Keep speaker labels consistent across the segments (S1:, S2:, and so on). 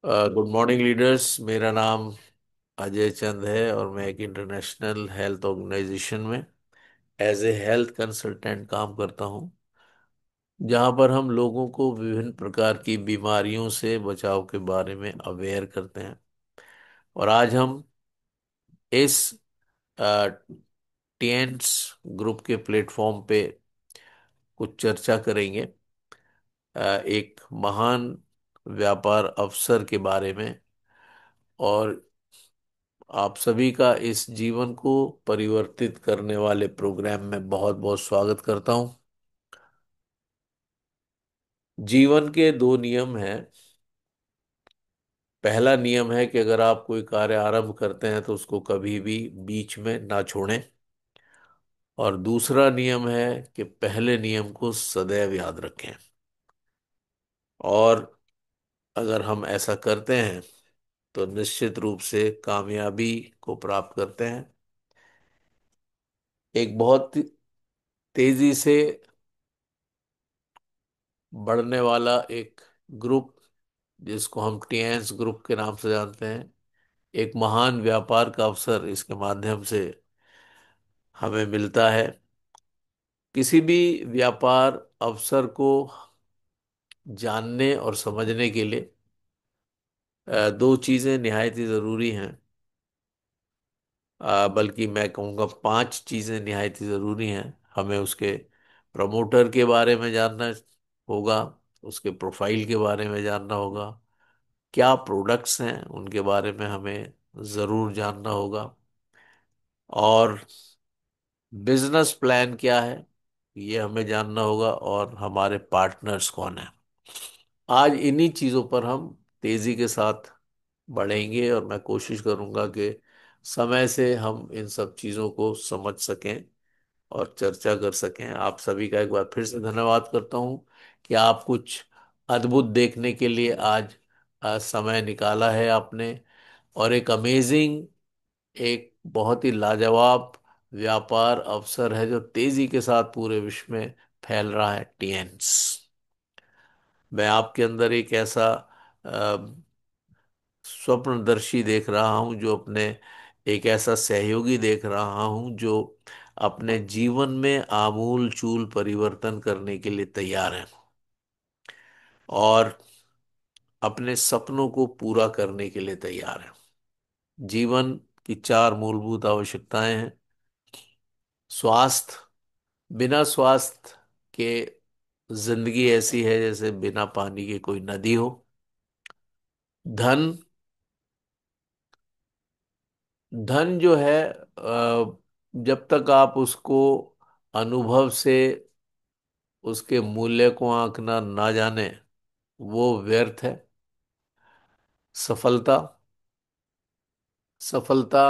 S1: Good morning leaders. मेरा नाम अजय चंद है और मैं एक इंटरनेशनल हेल्थ ऑर्गेनाइजेशन में एज ए हेल्थ कंसल्टेंट काम करता हूं, जहां पर हम लोगों को विभिन्न प्रकार की बीमारियों से बचाव के बारे में अवेयर करते हैं। और आज हम इस टीएंट्स ग्रुप के प्लेटफॉर्म पे कुछ चर्चा करेंगे, एक महान व्यापार अवसर के बारे में। और आप सभी का इस जीवन को परिवर्तित करने वाले प्रोग्राम में बहुत बहुत स्वागत करता हूं। जीवन के दो नियम हैं। पहला नियम है कि अगर आप कोई कार्य आरंभ करते हैं तो उसको कभी भी बीच में ना छोड़ें। और दूसरा नियम है कि पहले नियम को सदैव याद रखें। और अगर हम ऐसा करते हैं तो निश्चित रूप से कामयाबी को प्राप्त करते हैं। एक बहुत तेजी से बढ़ने वाला एक ग्रुप, जिसको हम टीएंस ग्रुप के नाम से जानते हैं, एक महान व्यापार का अवसर इसके माध्यम से हमें मिलता है। किसी भी व्यापार अवसर को जानने और समझने के लिए दो चीजें निहायत ही जरूरी हैं। बल्कि मैं कहूँगा पांच चीजें निहायत ही जरूरी हैं। हमें उसके प्रमोटर के बारे में जानना होगा, उसके प्रोफाइल के बारे में जानना होगा, क्या प्रोडक्ट्स हैं उनके बारे में हमें ज़रूर जानना होगा, और बिजनेस प्लान क्या है ये हमें जानना होगा, और हमारे पार्टनर्स कौन हैं। आज इन्हीं चीज़ों पर हम तेज़ी के साथ बढ़ेंगे और मैं कोशिश करूंगा कि समय से हम इन सब चीज़ों को समझ सकें और चर्चा कर सकें। आप सभी का एक बार फिर से धन्यवाद करता हूं कि आप कुछ अद्भुत देखने के लिए आज समय निकाला है आपने। और एक अमेजिंग, एक बहुत ही लाजवाब व्यापार अवसर है जो तेजी के साथ पूरे विश्व में फैल रहा है, टीएंस। मैं आपके अंदर एक ऐसा अ, स्वप्नदर्शी देख रहा हूं, जो अपने एक ऐसा सहयोगी देख रहा हूं जो अपने जीवन में आमूल चूल परिवर्तन करने के लिए तैयार है और अपने सपनों को पूरा करने के लिए तैयार है। जीवन की चार मूलभूत आवश्यकताएं हैं। स्वास्थ्य, बिना स्वास्थ्य के जिंदगी ऐसी है जैसे बिना पानी के कोई नदी हो। धन, धन जो है जब तक आप उसको अनुभव से उसके मूल्य को आंकना ना जाने, वो व्यर्थ है। सफलता, सफलता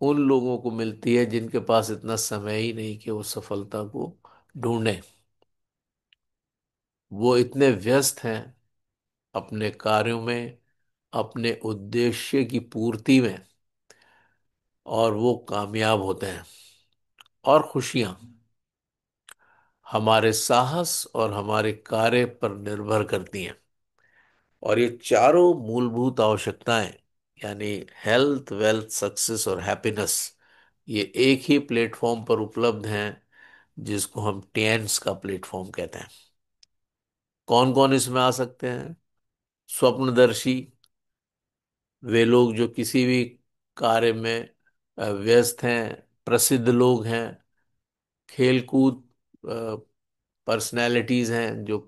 S1: उन लोगों को मिलती है जिनके पास इतना समय ही नहीं कि वो सफलता को ढूंढें। वो इतने व्यस्त हैं अपने कार्यों में, अपने उद्देश्य की पूर्ति में, और वो कामयाब होते हैं। और खुशियां हमारे साहस और हमारे कार्य पर निर्भर करती हैं। और ये चारों मूलभूत आवश्यकताएं, यानी हेल्थ, वेल्थ, सक्सेस और हैप्पीनेस, ये एक ही प्लेटफॉर्म पर उपलब्ध हैं, जिसको हम टेंस का प्लेटफॉर्म कहते हैं। कौन कौन इसमें आ सकते हैं? स्वप्नदर्शी, वे लोग जो किसी भी कार्य में व्यस्त हैं, प्रसिद्ध लोग हैं, खेलकूद पर्सनैलिटीज हैं जो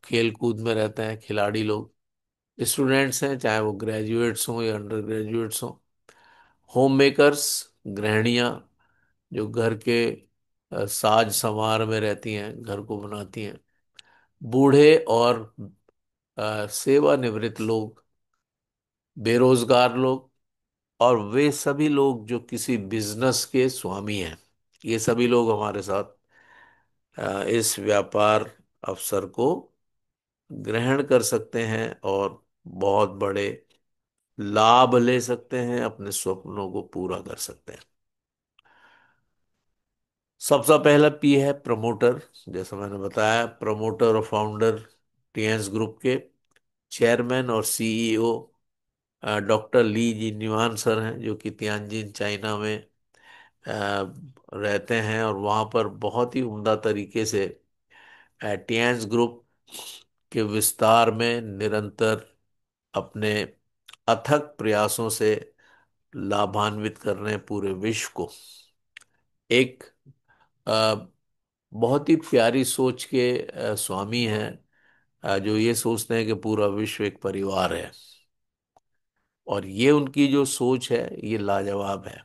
S1: खेलकूद में रहते हैं, खिलाड़ी लोग, स्टूडेंट्स हैं चाहे वो ग्रेजुएट्स हों या अंडर ग्रेजुएट्स हों, होम मेकर्स, गृहिणियाँ जो घर के साज संवार में रहती हैं, घर को बनाती हैं, बूढ़े और सेवानिवृत्त लोग, बेरोजगार लोग, और वे सभी लोग जो किसी बिजनेस के स्वामी हैं। ये सभी लोग हमारे साथ इस व्यापार अवसर को ग्रहण कर सकते हैं और बहुत बड़े लाभ ले सकते हैं, अपने स्वप्नों को पूरा कर सकते हैं। सबसे पहला पी है प्रमोटर। जैसा मैंने बताया, प्रमोटर और फाउंडर टीएंस ग्रुप के। चेयरमैन और सीईओ डॉक्टर ली जिन्युआन सर हैं, जो कि तियानजिन चाइना में रहते हैं, और वहाँ पर बहुत ही उम्दा तरीके से टियांज ग्रुप के विस्तार में निरंतर अपने अथक प्रयासों से लाभान्वित कर रहे हैं पूरे विश्व को। एक अ, बहुत ही प्यारी सोच के स्वामी हैं, जो ये सोचते हैं कि पूरा विश्व एक परिवार है, और ये उनकी जो सोच है ये लाजवाब है।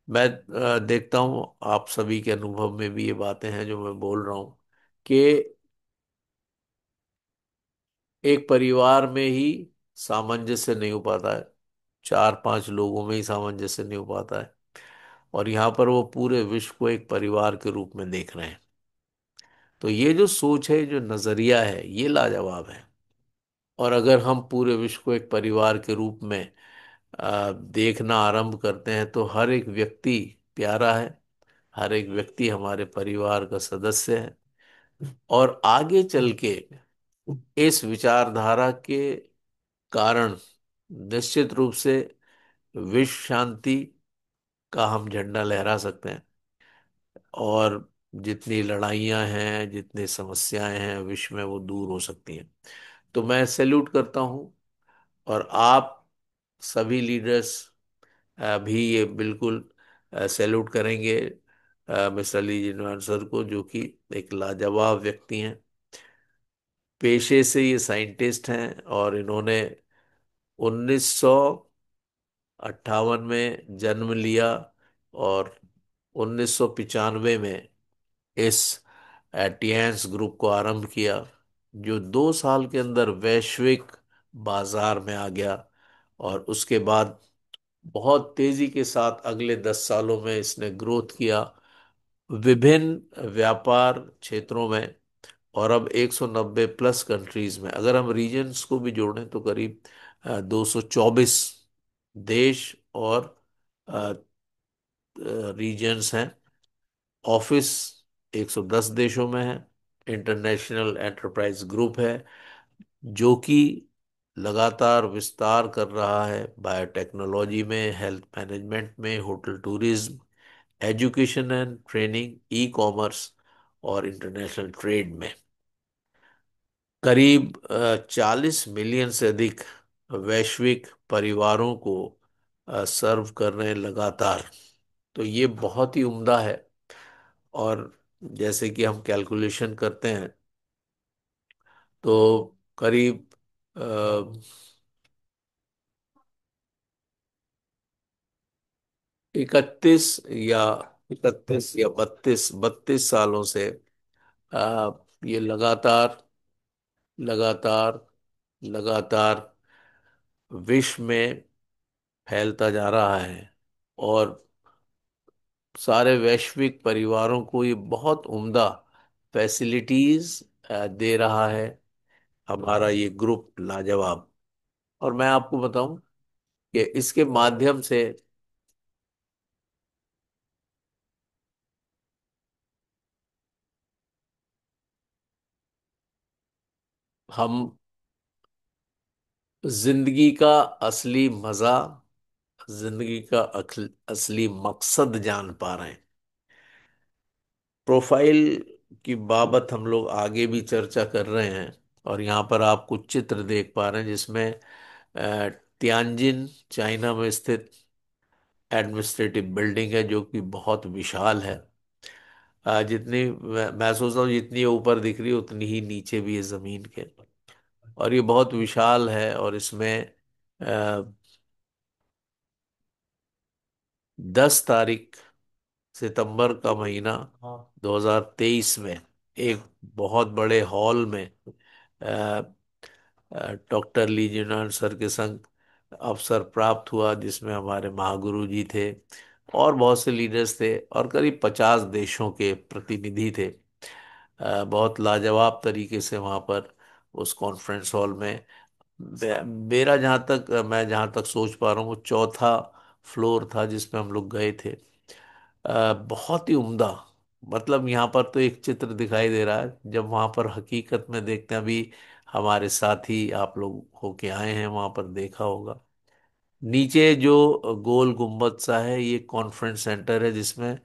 S1: मैं देखता हूँ आप सभी के अनुभव में भी ये बातें हैं जो मैं बोल रहा हूँ, कि एक परिवार में ही सामंजस्य नहीं हो पाता है, चार पांच लोगों में ही सामंजस्य नहीं हो पाता है, और यहाँ पर वो पूरे विश्व को एक परिवार के रूप में देख रहे हैं। तो ये जो सोच है, जो नजरिया है, ये लाजवाब है। और अगर हम पूरे विश्व को एक परिवार के रूप में देखना आरंभ करते हैं, तो हर एक व्यक्ति प्यारा है, हर एक व्यक्ति हमारे परिवार का सदस्य है, और आगे चल के इस विचारधारा के कारण निश्चित रूप से विश्व शांति का हम झंडा लहरा सकते हैं, और जितनी लड़ाइयाँ हैं, जितनी समस्याएं हैं विश्व में, वो दूर हो सकती हैं। तो मैं सैल्यूट करता हूँ, और आप सभी लीडर्स भी ये बिल्कुल सैल्यूट करेंगे मिस्टर ली जिनवान सर को, जो कि एक लाजवाब व्यक्ति हैं। पेशे से ये साइंटिस्ट हैं, और इन्होंने 1958 में जन्म लिया, और 1995 में इस टियांस ग्रुप को आरंभ किया, जो 2 साल के अंदर वैश्विक बाजार में आ गया, और उसके बाद बहुत तेजी के साथ अगले 10 सालों में इसने ग्रोथ किया विभिन्न व्यापार क्षेत्रों में, और अब 190 प्लस कंट्रीज में, अगर हम रीजन्स को भी जोड़ें तो करीब 224 देश और रीजन्स हैं। ऑफिस 110 देशों में है। इंटरनेशनल एंटरप्राइज ग्रुप है, जो कि लगातार विस्तार कर रहा है बायोटेक्नोलॉजी में, हेल्थ मैनेजमेंट में, hotel tourism, education and training, e commerce और इंटरनेशनल ट्रेड में। करीब 40 मिलियन से अधिक वैश्विक परिवारों को सर्व कर रहे हैं लगातार। तो ये बहुत ही उम्दा है। और जैसे कि हम कैलकुलेशन करते हैं, तो करीब 31 या 32 सालों से ये लगातार लगातार लगातार विश्व में फैलता जा रहा है, और सारे वैश्विक परिवारों को ये बहुत उम्दा फैसिलिटीज दे रहा है हमारा ये ग्रुप लाजवाब। और मैं आपको बताऊं कि इसके माध्यम से हम जिंदगी का असली मजा, जिंदगी का असली मकसद जान पा रहे हैं। प्रोफाइल की बाबत हम लोग आगे भी चर्चा कर रहे हैं, और यहाँ पर आप कुछ चित्र देख पा रहे हैं, जिसमें तियानजिन चाइना में स्थित एडमिनिस्ट्रेटिव बिल्डिंग है, जो कि बहुत विशाल है। जितनी मैं सोचता हूँ जितनी ऊपर दिख रही है उतनी ही नीचे भी है जमीन के, और ये बहुत विशाल है। और इसमें 10 तारीख सितंबर का महीना 2023 में एक बहुत बड़े हॉल में डॉक्टर ली जिनान सर के संग अवसर प्राप्त हुआ, जिसमें हमारे महागुरु जी थे, और बहुत से लीडर्स थे, और करीब 50 देशों के प्रतिनिधि थे। बहुत लाजवाब तरीके से वहाँ पर उस कॉन्फ्रेंस हॉल में मेरा जहाँ तक मैं जहाँ तक सोच पा रहा हूँ, वो चौथा फ्लोर था जिसमें हम लोग गए थे। बहुत ही उम्दा। मतलब यहाँ पर तो एक चित्र दिखाई दे रहा है, जब वहाँ पर हकीकत में देखते हैं अभी हमारे साथी आप लोग होके आए हैं वहां पर, देखा होगा। नीचे जो गोल गुम्बद सा है, ये कॉन्फ्रेंस सेंटर है जिसमें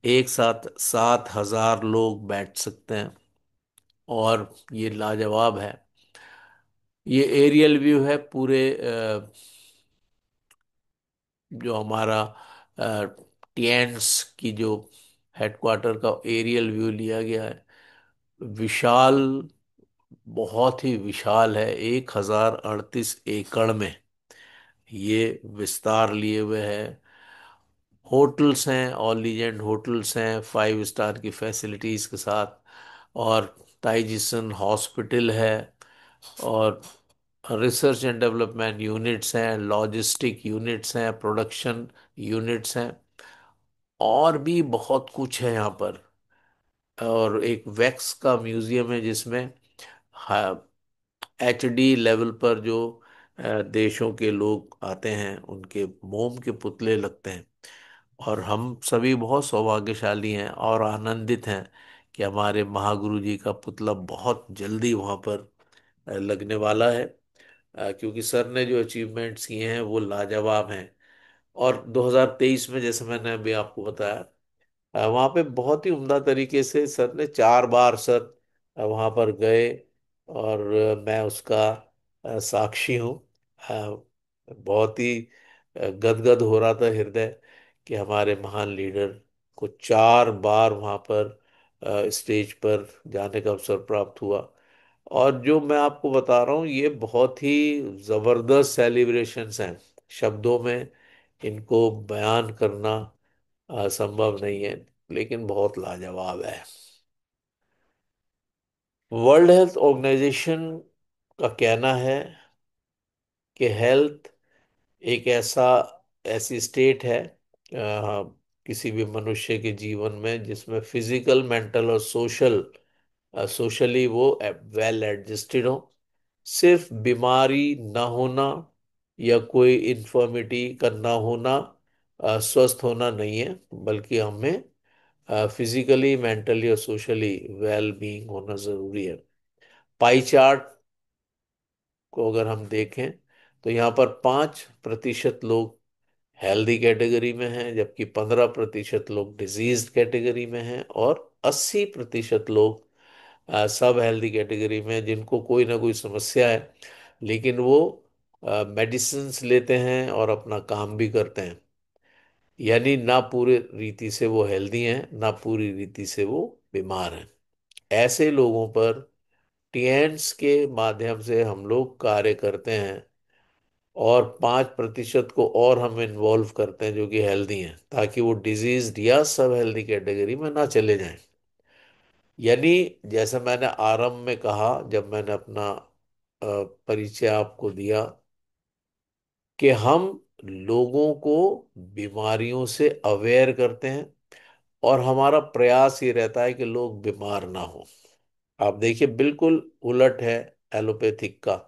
S1: एक साथ 7,000 लोग बैठ सकते हैं। और ये लाजवाब है। ये एरियल व्यू है पूरे जो हमारा टिएंट्स की जो हेडक्वार्टर का एरियल व्यू लिया गया है। विशाल, बहुत ही विशाल है, 1,038 एकड़ में ये विस्तार लिए हुए है। होटल्स हैं, ऑल लीजेंड होटल्स हैं 5 स्टार की फैसिलिटीज के साथ। और टाइजिसन हॉस्पिटल है, और रिसर्च एंड डेवलपमेंट यूनिट्स हैं, लॉजिस्टिक यूनिट्स हैं, प्रोडक्शन यूनिट्स हैं, और भी बहुत कुछ है यहाँ पर। और एक वैक्स का म्यूजियम है जिसमें HD लेवल पर जो देशों के लोग आते हैं उनके मोम के पुतले लगते हैं। और हम सभी बहुत सौभाग्यशाली हैं और आनंदित हैं कि हमारे महागुरु जी का पुतला बहुत जल्दी वहाँ पर लगने वाला है। क्योंकि सर ने जो अचीवमेंट्स किए हैं वो लाजवाब हैं। और 2023 में, जैसे मैंने अभी आपको बताया, वहाँ पे बहुत ही उम्दा तरीके से सर ने 4 बार सर वहाँ पर गए। और मैं उसका साक्षी हूँ। बहुत ही गदगद हो रहा था हृदय कि हमारे महान लीडर को 4 बार वहाँ पर स्टेज पर जाने का अवसर प्राप्त हुआ। और जो मैं आपको बता रहा हूँ, ये बहुत ही जबरदस्त सेलिब्रेशंस हैं। शब्दों में इनको बयान करना संभव नहीं है, लेकिन बहुत लाजवाब है। वर्ल्ड हेल्थ ऑर्गेनाइजेशन का कहना है कि हेल्थ एक ऐसी स्टेट है किसी भी मनुष्य के जीवन में जिसमें फिजिकल, मेंटल और सोशली वो वेल एडजस्टेड हो। सिर्फ बीमारी ना होना या कोई इन्फर्मिटी का ना होना स्वस्थ होना नहीं है, बल्कि हमें फिजिकली, मेंटली और सोशली वेल बीइंग होना जरूरी है। पाई चार्ट को अगर हम देखें तो यहाँ पर 5% लोग हेल्दी कैटेगरी में हैं, जबकि 15% लोग डिजीज कैटेगरी में हैं, और 80% लोग सब हेल्दी कैटेगरी में हैं, जिनको कोई ना कोई समस्या है, लेकिन वो मेडिसिन्स लेते हैं और अपना काम भी करते हैं। यानी ना पूरे रीति से वो हेल्दी हैं, ना पूरी रीति से वो बीमार हैं। ऐसे लोगों पर टीएंट्स के माध्यम से हम लोग कार्य करते हैं, और 5% को और हम इन्वॉल्व करते हैं जो कि हेल्दी हैं, ताकि वो डिजीज या सब हेल्दी कैटेगरी में ना चले जाएं। यानी जैसा मैंने आरंभ में कहा, जब मैंने अपना परिचय आपको दिया, कि हम लोगों को बीमारियों से अवेयर करते हैं, और हमारा प्रयास ये रहता है कि लोग बीमार ना हो। आप देखिए, बिल्कुल उलट है एलोपैथिक का।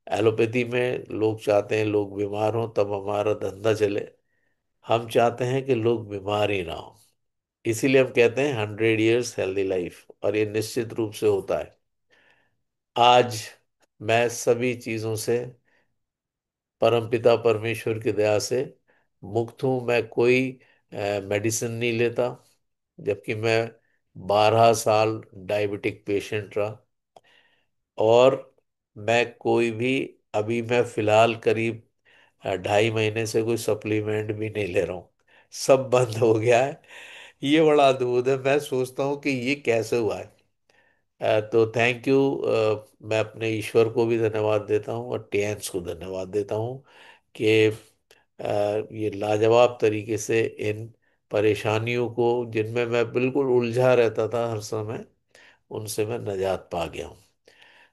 S1: एलोपैथी में लोग चाहते हैं लोग बीमार हों तब हमारा धंधा चले। हम चाहते हैं कि लोग बीमार ही ना हो। इसीलिए हम कहते हैं 100 years हेल्दी लाइफ, और ये निश्चित रूप से होता है। आज मैं सभी चीजों से परमपिता परमेश्वर की दया से मुक्त हूं। मैं कोई मेडिसिन नहीं लेता, जबकि मैं 12 साल डायबिटिक पेशेंट रहा। और मैं कोई भी, अभी मैं फिलहाल करीब 2.5 महीने से कोई सप्लीमेंट भी नहीं ले रहा हूँ। सब बंद हो गया है। ये बड़ा अद्भुत है, मैं सोचता हूँ कि ये कैसे हुआ है। तो थैंक यू। मैं अपने ईश्वर को भी धन्यवाद देता हूँ और टेंस को धन्यवाद देता हूँ कि ये लाजवाब तरीके से इन परेशानियों को, जिनमें मैं बिल्कुल उलझा रहता था हर समय, उनसे मैं निजात पा गया हूँ।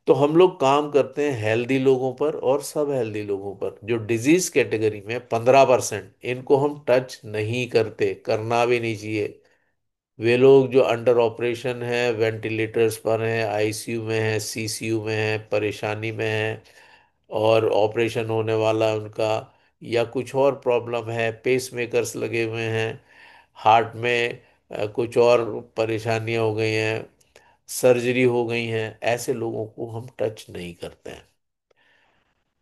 S1: तो हम लोग काम करते हैं हेल्दी लोगों पर और सब हेल्दी लोगों पर। जो डिजीज कैटेगरी में 15%, इनको हम टच नहीं करते, करना भी नहीं चाहिए। वे लोग जो अंडर ऑपरेशन है, वेंटिलेटर्स पर हैं, ICU में हैं, CCU में हैं, परेशानी में हैं, और ऑपरेशन होने वाला है उनका, या कुछ और प्रॉब्लम है, पेस मेकर्स लगे हुए हैं, हार्ट में कुछ और परेशानियां हो गई हैं, सर्जरी हो गई हैं, ऐसे लोगों को हम टच नहीं करते हैं।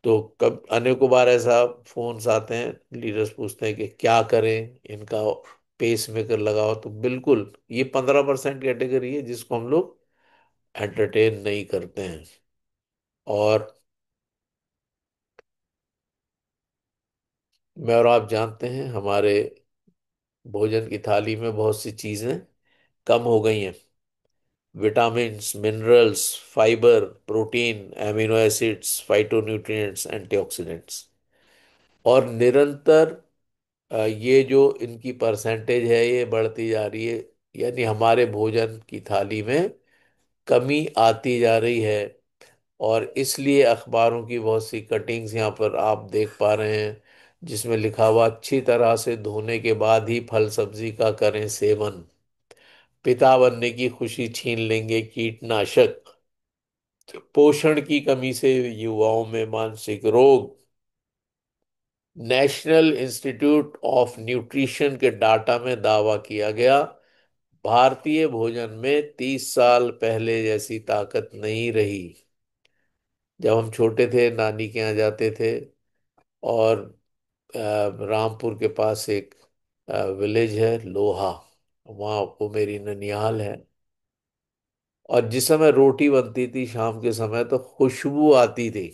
S1: तो कब अनेकों बार ऐसा फोन्स आते हैं, लीडर्स पूछते हैं कि क्या करें, इनका पेस मेकर लगाओ, तो बिल्कुल ये 15% कैटेगरी है जिसको हम लोग एंटरटेन नहीं करते हैं। और मैं और आप जानते हैं हमारे भोजन की थाली में बहुत सी चीजें कम हो गई हैं। Vitamins, minerals, fibre, protein, amino acids, phytonutrients, antioxidants, और निरंतर ये जो इनकी परसेंटेज है ये बढ़ती जा रही है। यानी हमारे भोजन की थाली में कमी आती जा रही है। और इसलिए अखबारों की बहुत सी कटिंग्स यहाँ पर आप देख पा रहे हैं, जिसमें लिखा हुआ अच्छी तरह से धोने के बाद ही फल सब्जी का करें सेवन, पिता बनने की खुशी छीन लेंगे कीटनाशक, पोषण की कमी से युवाओं में मानसिक रोग। नेशनल इंस्टीट्यूट ऑफ न्यूट्रिशन के डाटा में दावा किया गया, भारतीय भोजन में 30 साल पहले जैसी ताकत नहीं रही। जब हम छोटे थे, नानी के यहाँ जाते थे, और रामपुर के पास एक विलेज है लोहा, वहाँ वो मेरी ननिहाल है। और जिस समय रोटी बनती थी शाम के समय तो खुशबू आती थी।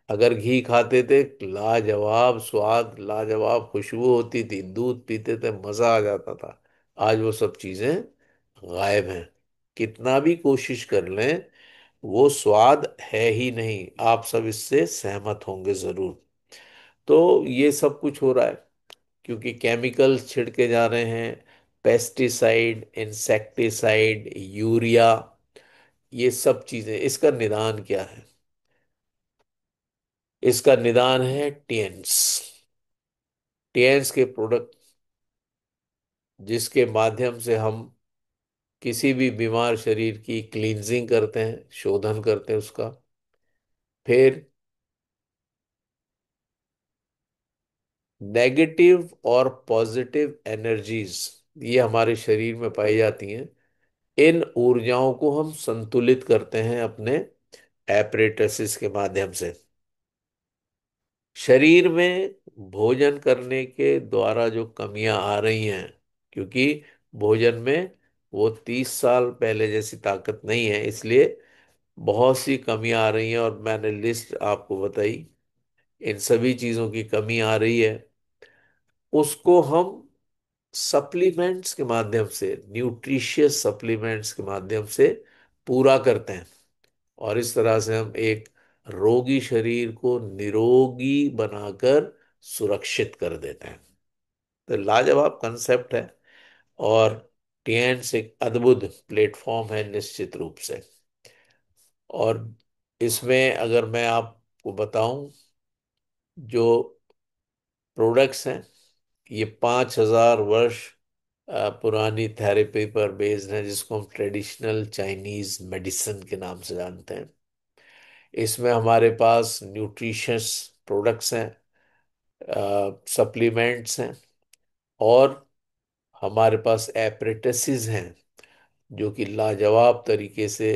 S1: अगर घी खाते थे, लाजवाब स्वाद, लाजवाब खुशबू होती थी, दूध पीते थे, मजा आ जाता था। आज वो सब चीजें गायब हैं। कितना भी कोशिश कर लें, वो स्वाद है ही नहीं। आप सब इससे सहमत होंगे जरूर। तो ये सब कुछ हो रहा है क्योंकि केमिकल्स छिड़के जा रहे हैं, पेस्टिसाइड, इंसेक्टिसाइड, यूरिया, ये सब चीजें। इसका निदान क्या है? इसका निदान है टीएंस। टीएंस के प्रोडक्ट, जिसके माध्यम से हम किसी भी बीमार शरीर की क्लींजिंग करते हैं, शोधन करते हैं उसका। फिर नेगेटिव और पॉजिटिव एनर्जीज, ये हमारे शरीर में पाई जाती हैं। इन ऊर्जाओं को हम संतुलित करते हैं अपने एपरेटसिस के माध्यम से। शरीर में भोजन करने के द्वारा जो कमियां आ रही हैं, क्योंकि भोजन में वो 30 साल पहले जैसी ताकत नहीं है, इसलिए बहुत सी कमियां आ रही हैं, और मैंने लिस्ट आपको बताई। इन सभी चीजों की कमी आ रही है, उसको हम सप्लीमेंट्स के माध्यम से, न्यूट्रिशियस सप्लीमेंट्स के माध्यम से पूरा करते हैं। और इस तरह से हम एक रोगी शरीर को निरोगी बनाकर सुरक्षित कर देते हैं। तो लाजवाब कंसेप्ट है। और टीएंट्स एक अद्भुत प्लेटफॉर्म है निश्चित रूप से। और इसमें अगर मैं आपको बताऊं, जो प्रोडक्ट्स हैं, ये 5,000 वर्ष पुरानी थेरेपी पर बेस्ड है, जिसको हम ट्रेडिशनल चाइनीज मेडिसिन के नाम से जानते हैं। इसमें हमारे पास न्यूट्रिशियस प्रोडक्ट्स हैं, सप्लीमेंट्स हैं, और हमारे पास एपरेटसिस हैं जो कि लाजवाब तरीके से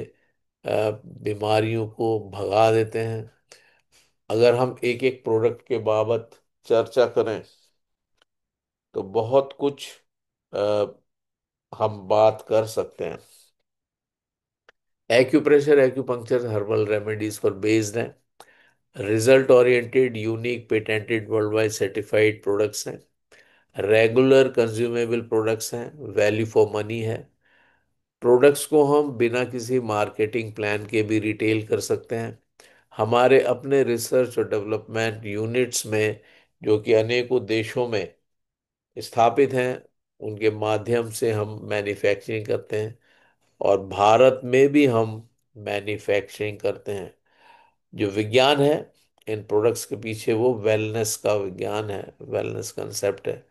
S1: बीमारियों को भगा देते हैं। अगर हम एक एक प्रोडक्ट के बाबत चर्चा करें तो बहुत कुछ अ, हम बात कर सकते हैं। एक्यूप्रेशर, एक्यूपंक्चर हर्बल रेमेडीज पर बेस्ड है। Result oriented, unique, patented, world wide certified products हैं। रेगुलर कंज्यूमेबल प्रोडक्ट्स हैं, वैल्यू फॉर मनी है। प्रोडक्ट्स को हम बिना किसी मार्केटिंग प्लान के भी रिटेल कर सकते हैं। हमारे अपने रिसर्च और डेवलपमेंट यूनिट्स में, जो कि अनेकों देशों में स्थापित हैं, उनके माध्यम से हम मैन्युफैक्चरिंग करते हैं। और भारत में भी हम मैन्युफैक्चरिंग करते हैं। जो विज्ञान है इन प्रोडक्ट्स के पीछे, वो वेलनेस का विज्ञान है, वेलनेस कंसेप्ट है।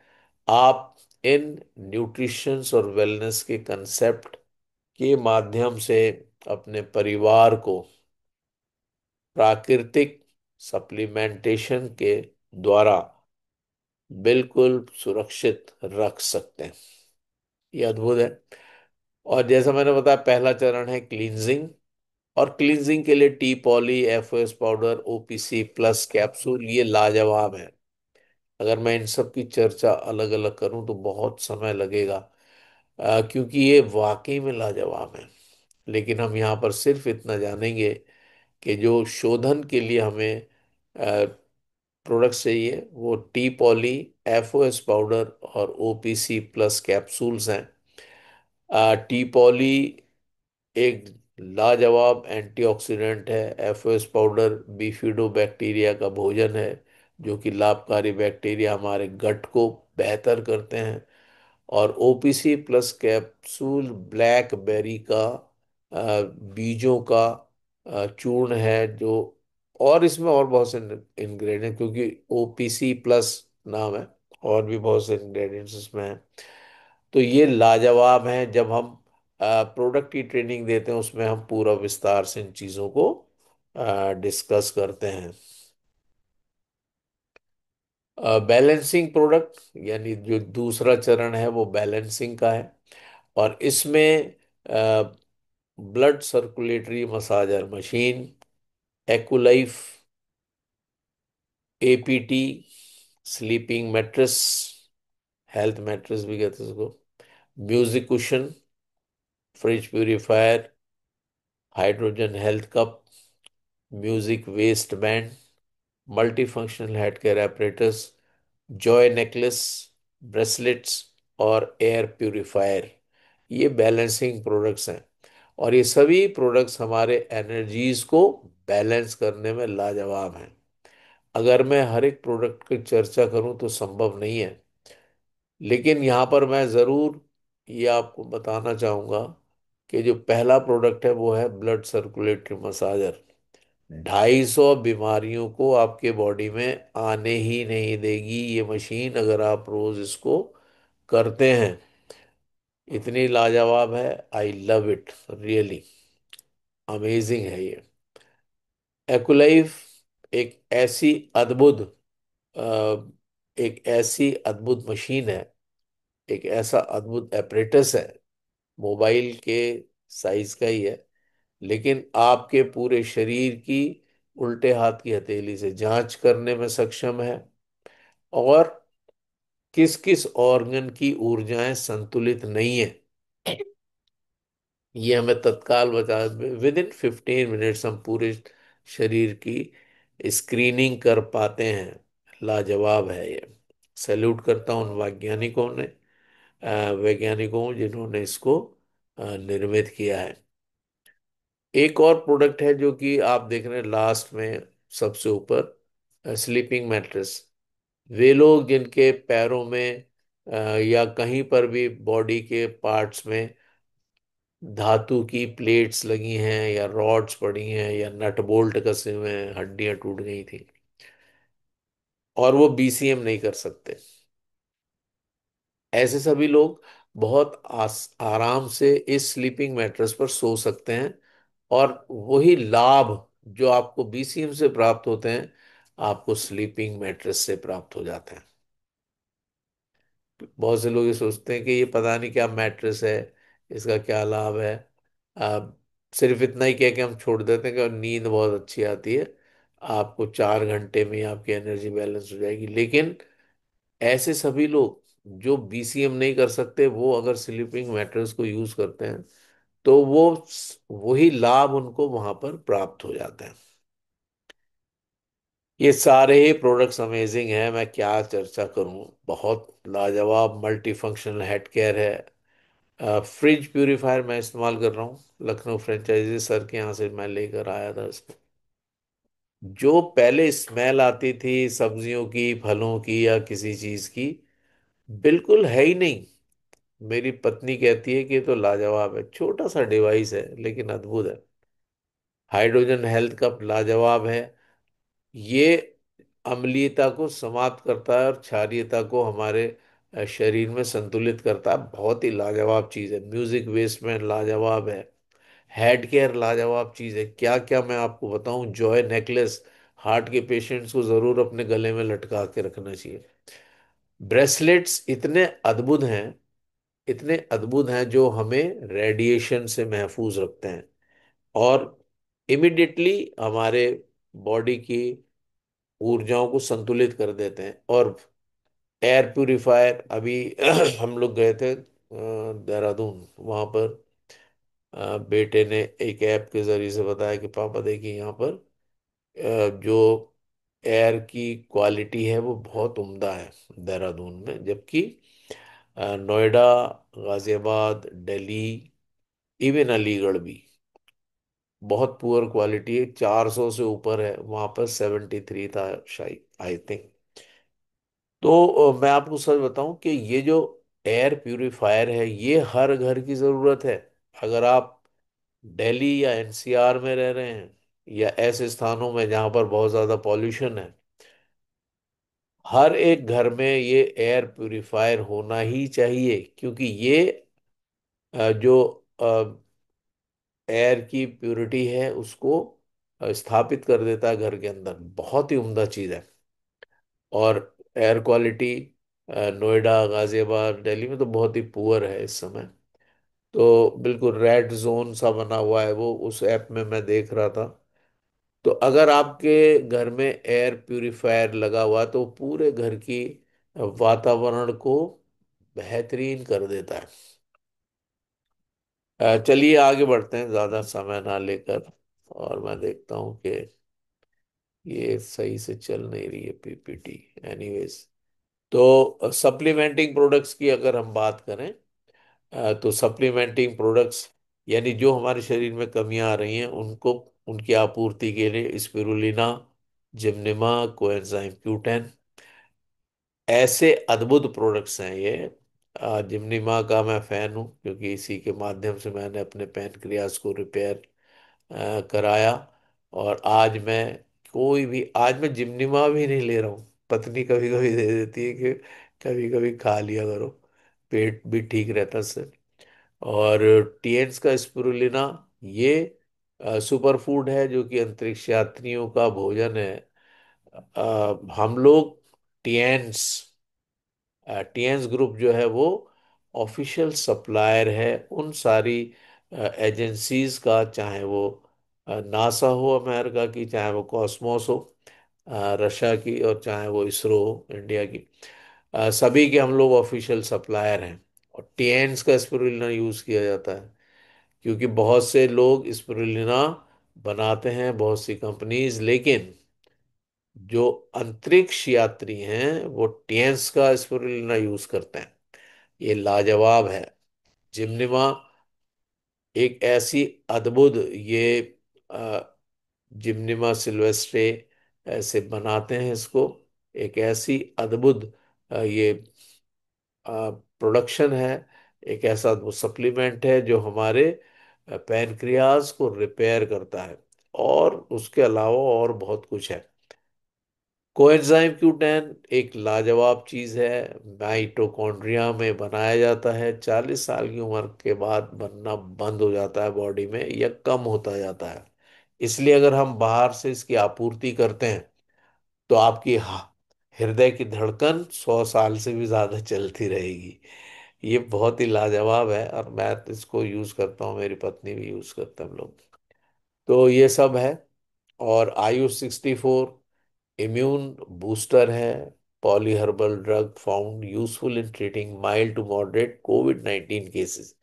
S1: आप इन न्यूट्रिशंस और वेलनेस के कंसेप्ट के माध्यम से अपने परिवार को प्राकृतिक सप्लीमेंटेशन के द्वारा बिल्कुल सुरक्षित रख सकते हैं। ये अद्भुत है। और जैसा मैंने बताया, पहला चरण है क्लींजिंग। और क्लींजिंग के लिए T poly, FOS powder, OPC plus capsule, ये लाजवाब है। अगर मैं इन सब की चर्चा अलग अलग करूं तो बहुत समय लगेगा, क्योंकि ये वाकई में लाजवाब है। लेकिन हम यहाँ पर सिर्फ इतना जानेंगे कि जो शोधन के लिए हमें प्रोडक्ट्स चाहिए, वो टी पॉली, एफओएस पाउडर और ओपीसी प्लस कैप्सूल्स हैं। टी पॉली एक लाजवाब एंटीऑक्सीडेंट है। एफओएस पाउडर बीफिडो बैक्टीरिया का भोजन है, जो कि लाभकारी बैक्टीरिया हमारे गट को बेहतर करते हैं। और ओपीसी प्लस कैप्सूल ब्लैकबेरी का बीजों का चूर्ण है, जो, और इसमें और बहुत से इंग्रेडिएंट, क्योंकि ओपीसी प्लस नाम है, और भी बहुत से इंग्रेडिएंट्स इसमें हैं। तो ये लाजवाब हैं। जब हम प्रोडक्ट की ट्रेनिंग देते हैं, उसमें हम पूरा विस्तार से इन चीज़ों को डिस्कस करते हैं। बैलेंसिंग प्रोडक्ट, यानी जो दूसरा चरण है वो बैलेंसिंग का है। और इसमें blood circulatory massager machine, Aculife, APT, sleeping mattress, health mattress भी कहते हैं उसको, music cushion, fridge purifier, hydrogen health cup, music waist band, multifunctional head care apparatus, joy necklace, bracelets और एयर प्यूरिफायर, ये बैलेंसिंग प्रोडक्ट्स हैं। और ये सभी प्रोडक्ट्स हमारे एनर्जीज को बैलेंस करने में लाजवाब हैं। अगर मैं हर एक प्रोडक्ट की चर्चा करूं तो संभव नहीं है, लेकिन यहाँ पर मैं ज़रूर ये आपको बताना चाहूँगा कि जो पहला प्रोडक्ट है वो है ब्लड सर्कुलेटरी मसाजर। 250 बीमारियों को आपके बॉडी में आने ही नहीं देगी ये मशीन, अगर आप रोज इसको करते हैं। इतनी लाजवाब है, I love it really, amazing है ये। एक्ुलाइफ एक ऐसी अद्भुत अ, एक ऐसी अद्भुत मशीन है, एक ऐसा अद्भुत एपरेटस है, मोबाइल के साइज का ही है, लेकिन आपके पूरे शरीर की उल्टे हाथ की हथेली से जांच करने में सक्षम है। और किस किस ऑर्गन की ऊर्जाएं संतुलित नहीं है, ये हमें तत्काल बता, विद इन 15 मिनट्स हम पूरे शरीर की स्क्रीनिंग कर पाते हैं। लाजवाब है ये। सैल्यूट करता हूं उन वैज्ञानिकों जिन्होंने इसको निर्मित किया है। एक और प्रोडक्ट है जो कि आप देख रहे हैं लास्ट में सबसे ऊपर, स्लीपिंग मैट्रेस। वे लोग जिनके पैरों में या कहीं पर भी बॉडी के पार्ट्स में धातु की प्लेट्स लगी हैं, या रॉड्स पड़ी हैं, या नट बोल्ट कसे हुए हैं, हड्डियां टूट गई थी, और वो बीसीएम नहीं कर सकते, ऐसे सभी लोग बहुत आराम से इस स्लीपिंग मैट्रेस पर सो सकते हैं। और वही लाभ जो आपको बीसीएम से प्राप्त होते हैं, आपको स्लीपिंग मैट्रेस से प्राप्त हो जाते हैं। बहुत से लोग ये सोचते हैं कि ये पता नहीं क्या मैट्रेस है, इसका क्या लाभ है। आ, सिर्फ इतना ही कह के हम छोड़ देते हैं कि नींद बहुत अच्छी आती है, आपको 4 घंटे में ही आपकी एनर्जी बैलेंस हो जाएगी। लेकिन ऐसे सभी लोग जो बीसीएम नहीं कर सकते, वो अगर स्लीपिंग मैट्रेस को यूज करते हैं, तो वो वही लाभ उनको वहां पर प्राप्त हो जाते हैं। ये सारे ही प्रोडक्ट्स अमेजिंग हैं, मैं क्या चर्चा करूं, बहुत लाजवाब मल्टी फंक्शनल हेड केयर है। फ्रिज प्यूरिफायर मैं इस्तेमाल कर रहा हूँ, लखनऊ फ्रेंचाइजी सर के यहाँ से मैं लेकर आया था इसको। जो पहले स्मेल आती थी सब्जियों की, फलों की, या किसी चीज की, बिल्कुल है ही नहीं। मेरी पत्नी कहती है कि ये तो लाजवाब है, छोटा सा डिवाइस है लेकिन अद्भुत है। हाइड्रोजन हेल्थ कप लाजवाब है। ये अम्लीयता को समाप्त करता है और क्षारीयता को हमारे शरीर में संतुलित करता है, बहुत ही लाजवाब चीज़ है। म्यूजिक वेस्ट में लाजवाब है। हेड केयर लाजवाब चीज़ है, क्या क्या मैं आपको बताऊं। जॉय नेकलेस, हार्ट के पेशेंट्स को ज़रूर अपने गले में लटका के रखना चाहिए। ब्रेसलेट्स इतने अद्भुत हैं इतने अद्भुत हैं जो हमें रेडिएशन से महफूज रखते हैं और इमिडिएटली हमारे बॉडी की ऊर्जाओं को संतुलित कर देते हैं। और एयर प्यूरिफायर अभी हम लोग गए थे देहरादून, वहां पर बेटे ने एक ऐप के जरिए से बताया कि पापा देखिए यहाँ पर जो एयर की क्वालिटी है वो बहुत उम्दा है देहरादून में, जबकि नोएडा, गाजियाबाद, दिल्ली, इवन अलीगढ़ भी बहुत पुअर क्वालिटी है। 400 से ऊपर है, वहां पर 73 था शायद, आई थिंक। तो मैं आपको सच बताऊं कि ये जो एयर प्यूरिफायर है ये हर घर की जरूरत है। अगर आप दिल्ली या एनसीआर में रह रहे हैं या ऐसे स्थानों में जहां पर बहुत ज्यादा पॉल्यूशन है, हर एक घर में ये एयर प्यूरिफायर होना ही चाहिए, क्योंकि ये जो एयर की प्योरिटी है उसको स्थापित कर देता है घर के अंदर। बहुत ही उम्दा चीज है। और एयर क्वालिटी नोएडा, गाजियाबाद, दिल्ली में तो बहुत ही पुअर है इस समय। तो बिल्कुल रेड जोन सा बना हुआ है वो, उस ऐप में मैं देख रहा था। तो अगर आपके घर में एयर प्यूरिफायर लगा हुआ है तो पूरे घर की वातावरण को बेहतरीन कर देता है। चलिए आगे बढ़ते हैं ज़्यादा समय ना लेकर। और मैं देखता हूँ कि ये सही से चल नहीं रही है पीपीटी। एनीवेज, तो सप्लीमेंटिंग प्रोडक्ट्स की अगर हम बात करें, तो सप्लीमेंटिंग प्रोडक्ट्स यानी जो हमारे शरीर में कमियां आ रही हैं उनको, उनकी आपूर्ति के लिए स्पिरुलिना, जिम्निमा, कोएंजाइम Q10 ऐसे अद्भुत प्रोडक्ट्स हैं ये। जिम्निमा का मैं फैन हूँ, क्योंकि इसी के माध्यम से मैंने अपने पैनक्रियाज को रिपेयर कराया। और आज मैं जिम्निमा भी नहीं ले रहा हूँ। पत्नी कभी कभी दे देती है कि कभी कभी खा लिया करो, पेट भी ठीक रहता है इससे। और टीएन्स का स्पिरुलिना, ये सुपर फूड है जो कि अंतरिक्ष यात्रियों का भोजन है। हम लोग टीएन्स टीएन्स ग्रुप जो है वो ऑफिशियल सप्लायर है उन सारी एजेंसीज का, चाहे वो नासा हो अमेरिका की, चाहे वो कॉस्मोस हो रशिया की, और चाहे वो इसरो हो इंडिया की। सभी के हम लोग ऑफिशियल सप्लायर हैं। और टीएन्स का स्पिरुलिना यूज़ किया जाता है, क्योंकि बहुत से लोग स्पिरुलिना बनाते हैं, बहुत सी कंपनीज, लेकिन जो अंतरिक्ष यात्री हैं वो टीएन्स का स्पिरुलिना यूज करते हैं। ये लाजवाब है। जिम्निमा एक ऐसी अद्भुत, ये अ, जिम्निमा सिल्वेस्ट्रे ऐसे बनाते हैं इसको। एक ऐसी अद्भुत ये प्रोडक्शन है, एक ऐसा वो सप्लीमेंट है जो हमारे पैनक्रियाज को रिपेयर करता है। और उसके अलावा और बहुत कुछ है। कोएंजाइम Q10 एक लाजवाब चीज है। माइटोकॉन्ड्रिया में बनाया जाता है, 40 साल की उम्र के बाद बनना बंद हो जाता है बॉडी में या कम होता जाता है। इसलिए अगर हम बाहर से इसकी आपूर्ति करते हैं तो आपकी हृदय की धड़कन 100 साल से भी ज्यादा चलती रहेगी। ये बहुत ही लाजवाब है और मैं तो इसको यूज करता हूँ, मेरी पत्नी भी यूज करते हैं हम लोग। तो ये सब है। और आयु 64 इम्यून बूस्टर है। Poly herbal drug found useful in treating mild to moderate COVID 19 cases.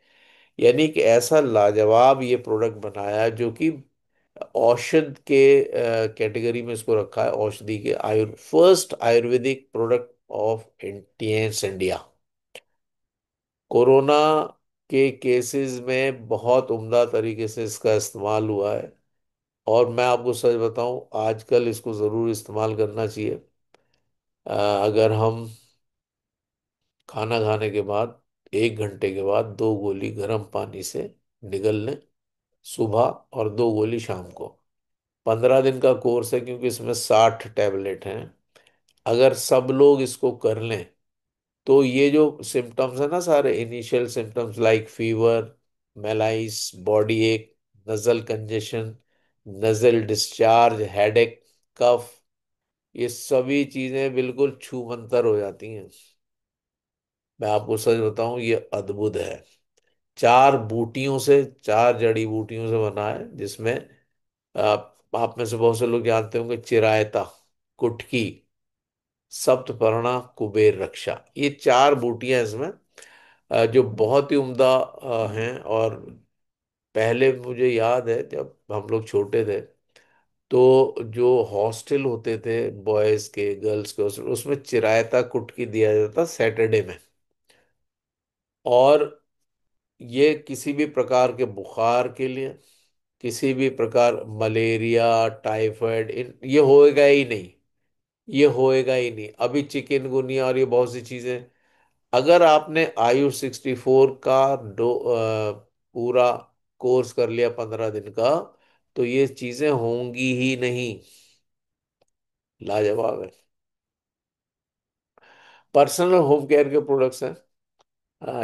S1: यानी कि ऐसा लाजवाब ये प्रोडक्ट बनाया है जो कि औषध के कैटेगरी में इसको रखा है, औषधि के first Ayurvedic product of Indians India. Corona के केसेस में बहुत उम्दा तरीके से इसका इस्तेमाल हुआ है। और मैं आपको सच बताऊं, आजकल इसको ज़रूर इस्तेमाल करना चाहिए। अगर हम खाना खाने के बाद 1 घंटे के बाद 2 गोली गर्म पानी से निगल लें सुबह, और 2 गोली शाम को। 15 दिन का कोर्स है, क्योंकि इसमें 60 टैबलेट हैं। अगर सब लोग इसको कर लें तो ये जो सिम्टम्स है ना, सारे initial symptoms like fever, malaise, body ache, nasal congestion, nasal discharge, headache, cough, ये सभी चीजें बिल्कुल छूमंतर हो जाती हैं। मैं आपको सच बताऊं, ये अद्भुत है। चार बूटियों से, चार जड़ी बूटियों से बना है, जिसमें आप में से बहुत से लोग जानते होंगे चिरायता, कुटकी, सप्तपर्णा, कुबेर रक्षा, ये चार बूटियां इसमें जो बहुत ही उम्दा हैं। और पहले मुझे याद है जब हम लोग छोटे थे, तो जो हॉस्टल होते थे बॉयज के, गर्ल्स के हॉस्टल, उसमें चिरायता कुटकी दिया जाता सैटरडे में। और ये किसी भी प्रकार के बुखार के लिए, किसी भी प्रकार मलेरिया, टाइफाइड, ये होएगा ही नहीं। ये होएगा ही नहीं। अभी चिकनगुनिया और ये बहुत सी चीजें, अगर आपने आयु 64 का पूरा कोर्स कर लिया 15 दिन का, तो ये चीजें होंगी ही नहीं। लाजवाब है। पर्सनल होम केयर के प्रोडक्ट्स हैं,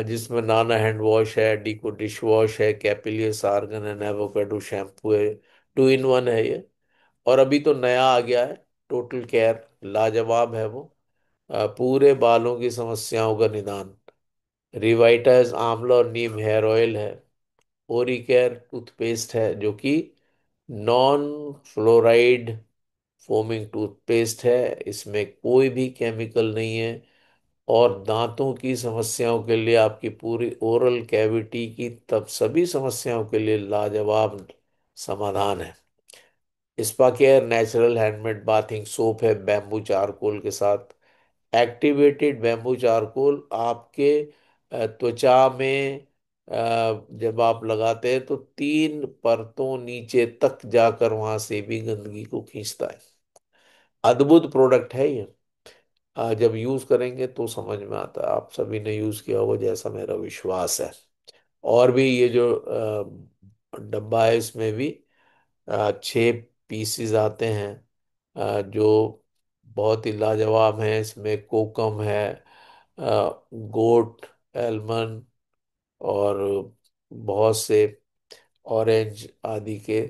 S1: जिसमें नाना हैंड वॉश है, डीको डिश वॉश है, कैपिलियस आर्गन है, एवोकाडो शैम्पू है। 2 in 1 है ये। और अभी तो नया आ गया है, टोटल केयर, लाजवाब है वो। पूरे बालों की समस्याओं का निदान। रिवाइटाइज आंवला और नीम हेयर ऑयल है। ओरिकेयर टूथपेस्ट है, जो कि नॉन फ्लोराइड फोमिंग टूथपेस्ट है। इसमें कोई भी केमिकल नहीं है। और दांतों की समस्याओं के लिए, आपकी पूरी ओरल कैविटी की तब सभी समस्याओं के लिए लाजवाब समाधान है। Spa care natural handmade bathing soap है, बैम्बू चारकोल के साथ। एक्टिवेटेड बैम्बू चारकोल आपके त्वचा में जब आप लगाते हैं तो 3 परतों नीचे तक जाकर वहां से भी गंदगी को खींचता है। अद्भुत प्रोडक्ट है ये। जब यूज करेंगे तो समझ में आता है। आप सभी ने यूज किया होगा जैसा मेरा विश्वास है। और भी ये जो डब्बा है, इसमें भी 6 पीसीज आते हैं, जो बहुत ही लाजवाब हैं। इसमें कोकम है, गोट, एलमंड, और बहुत से ऑरेंज आदि के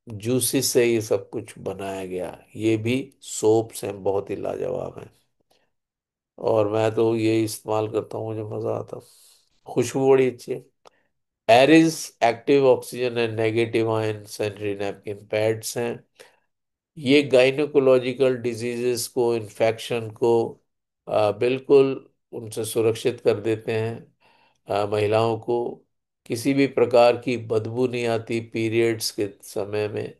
S1: जूसेस से ये सब कुछ बनाया गया। ये भी सोप्स हैं, बहुत ही लाजवाब हैं। और मैं तो ये इस्तेमाल करता हूँ, मुझे मजा आता है। खुशबू बड़ी अच्छी है। एरिस active oxygen and negative ion sanitary napkin pads हैं। ये गाइनोकोलॉजिकल डिजीजेस को, इन्फेक्शन को बिल्कुल उनसे सुरक्षित कर देते हैं। महिलाओं को किसी भी प्रकार की बदबू नहीं आती पीरियड्स के समय में।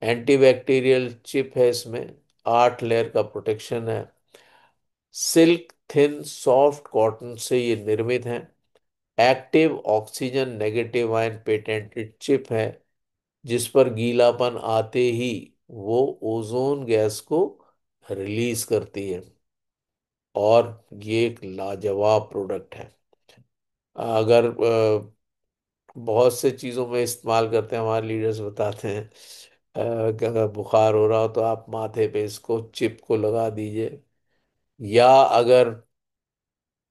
S1: एंटीबैक्टीरियल चिप है इसमें। 8 लेयर का प्रोटेक्शन है। सिल्क थिन सॉफ्ट कॉटन से ये निर्मित है। Active oxygen negative ion patented chip है, जिस पर गीलापन आते ही वो ओजोन गैस को रिलीज करती है। और ये एक लाजवाब प्रोडक्ट है। अगर बहुत से चीज़ों में इस्तेमाल करते हैं, हमारे लीडर्स बताते हैं कि अगर बुखार हो रहा हो तो आप माथे पे इसको, चिप को लगा दीजिए। या अगर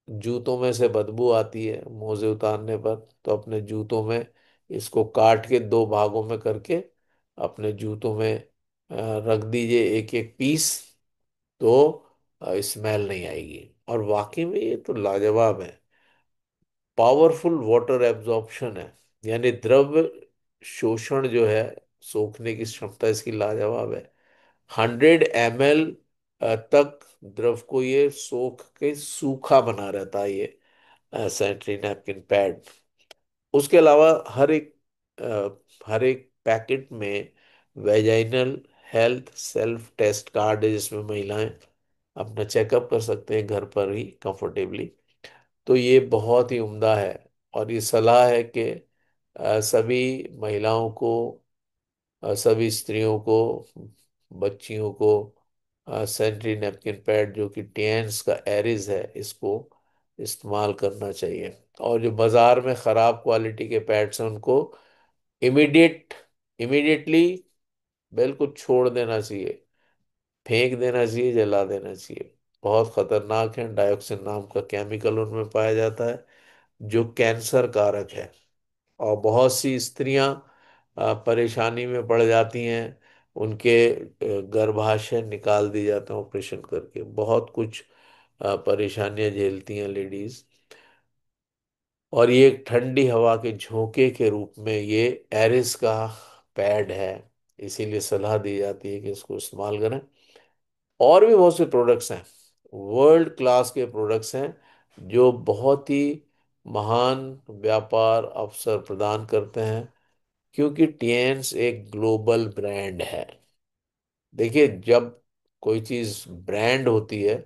S1: जूतों में से बदबू आती है मोजे उतारने पर, तो अपने जूतों में इसको काट के 2 भागों में करके अपने जूतों में रख दीजिए, एक एक पीस। तो स्मेल नहीं आएगी। और वाकई में ये तो लाजवाब है। पावरफुल वाटर एब्जॉर्प्शन है, यानी द्रव शोषण जो है, सोखने की क्षमता इसकी लाजवाब है। 100 ml तक द्रव को ये सोख के सूखा बना रहता है ये सैनिटरी नैपकिन पैड। उसके अलावा हर एक पैकेट में vaginal health self test card है, जिसमें महिलाएं अपना चेकअप कर सकते हैं घर पर ही कंफर्टेबली। तो ये बहुत ही उम्दा है। और ये सलाह है कि सभी महिलाओं को, सभी स्त्रियों को, बच्चियों को सैनिटरी नैपकिन पैड जो कि टेन्स का एरिज है, इसको इस्तेमाल करना चाहिए। और जो बाजार में ख़राब क्वालिटी के पैड्स हैं, उनको इमीडिएट इमीडिएटली बिल्कुल छोड़ देना चाहिए, फेंक देना चाहिए, जला देना चाहिए। बहुत खतरनाक है। डायोक्सिन नाम का केमिकल उनमें पाया जाता है, जो कैंसर कारक है। और बहुत सी स्त्रियां परेशानी में पड़ जाती हैं। उनके गर्भाशय निकाल दिए जाते हैं ऑपरेशन करके। बहुत कुछ परेशानियां झेलती हैं लेडीज। और ये एक ठंडी हवा के झोंके के रूप में ये एरिस का पैड है, इसीलिए सलाह दी जाती है कि इसको इस्तेमाल करें। और भी बहुत से प्रोडक्ट्स हैं, वर्ल्ड क्लास के प्रोडक्ट्स हैं, जो बहुत ही महान व्यापार अवसर प्रदान करते हैं, क्योंकि टिएन्स एक ग्लोबल ब्रांड है। देखिए, जब कोई चीज ब्रांड होती है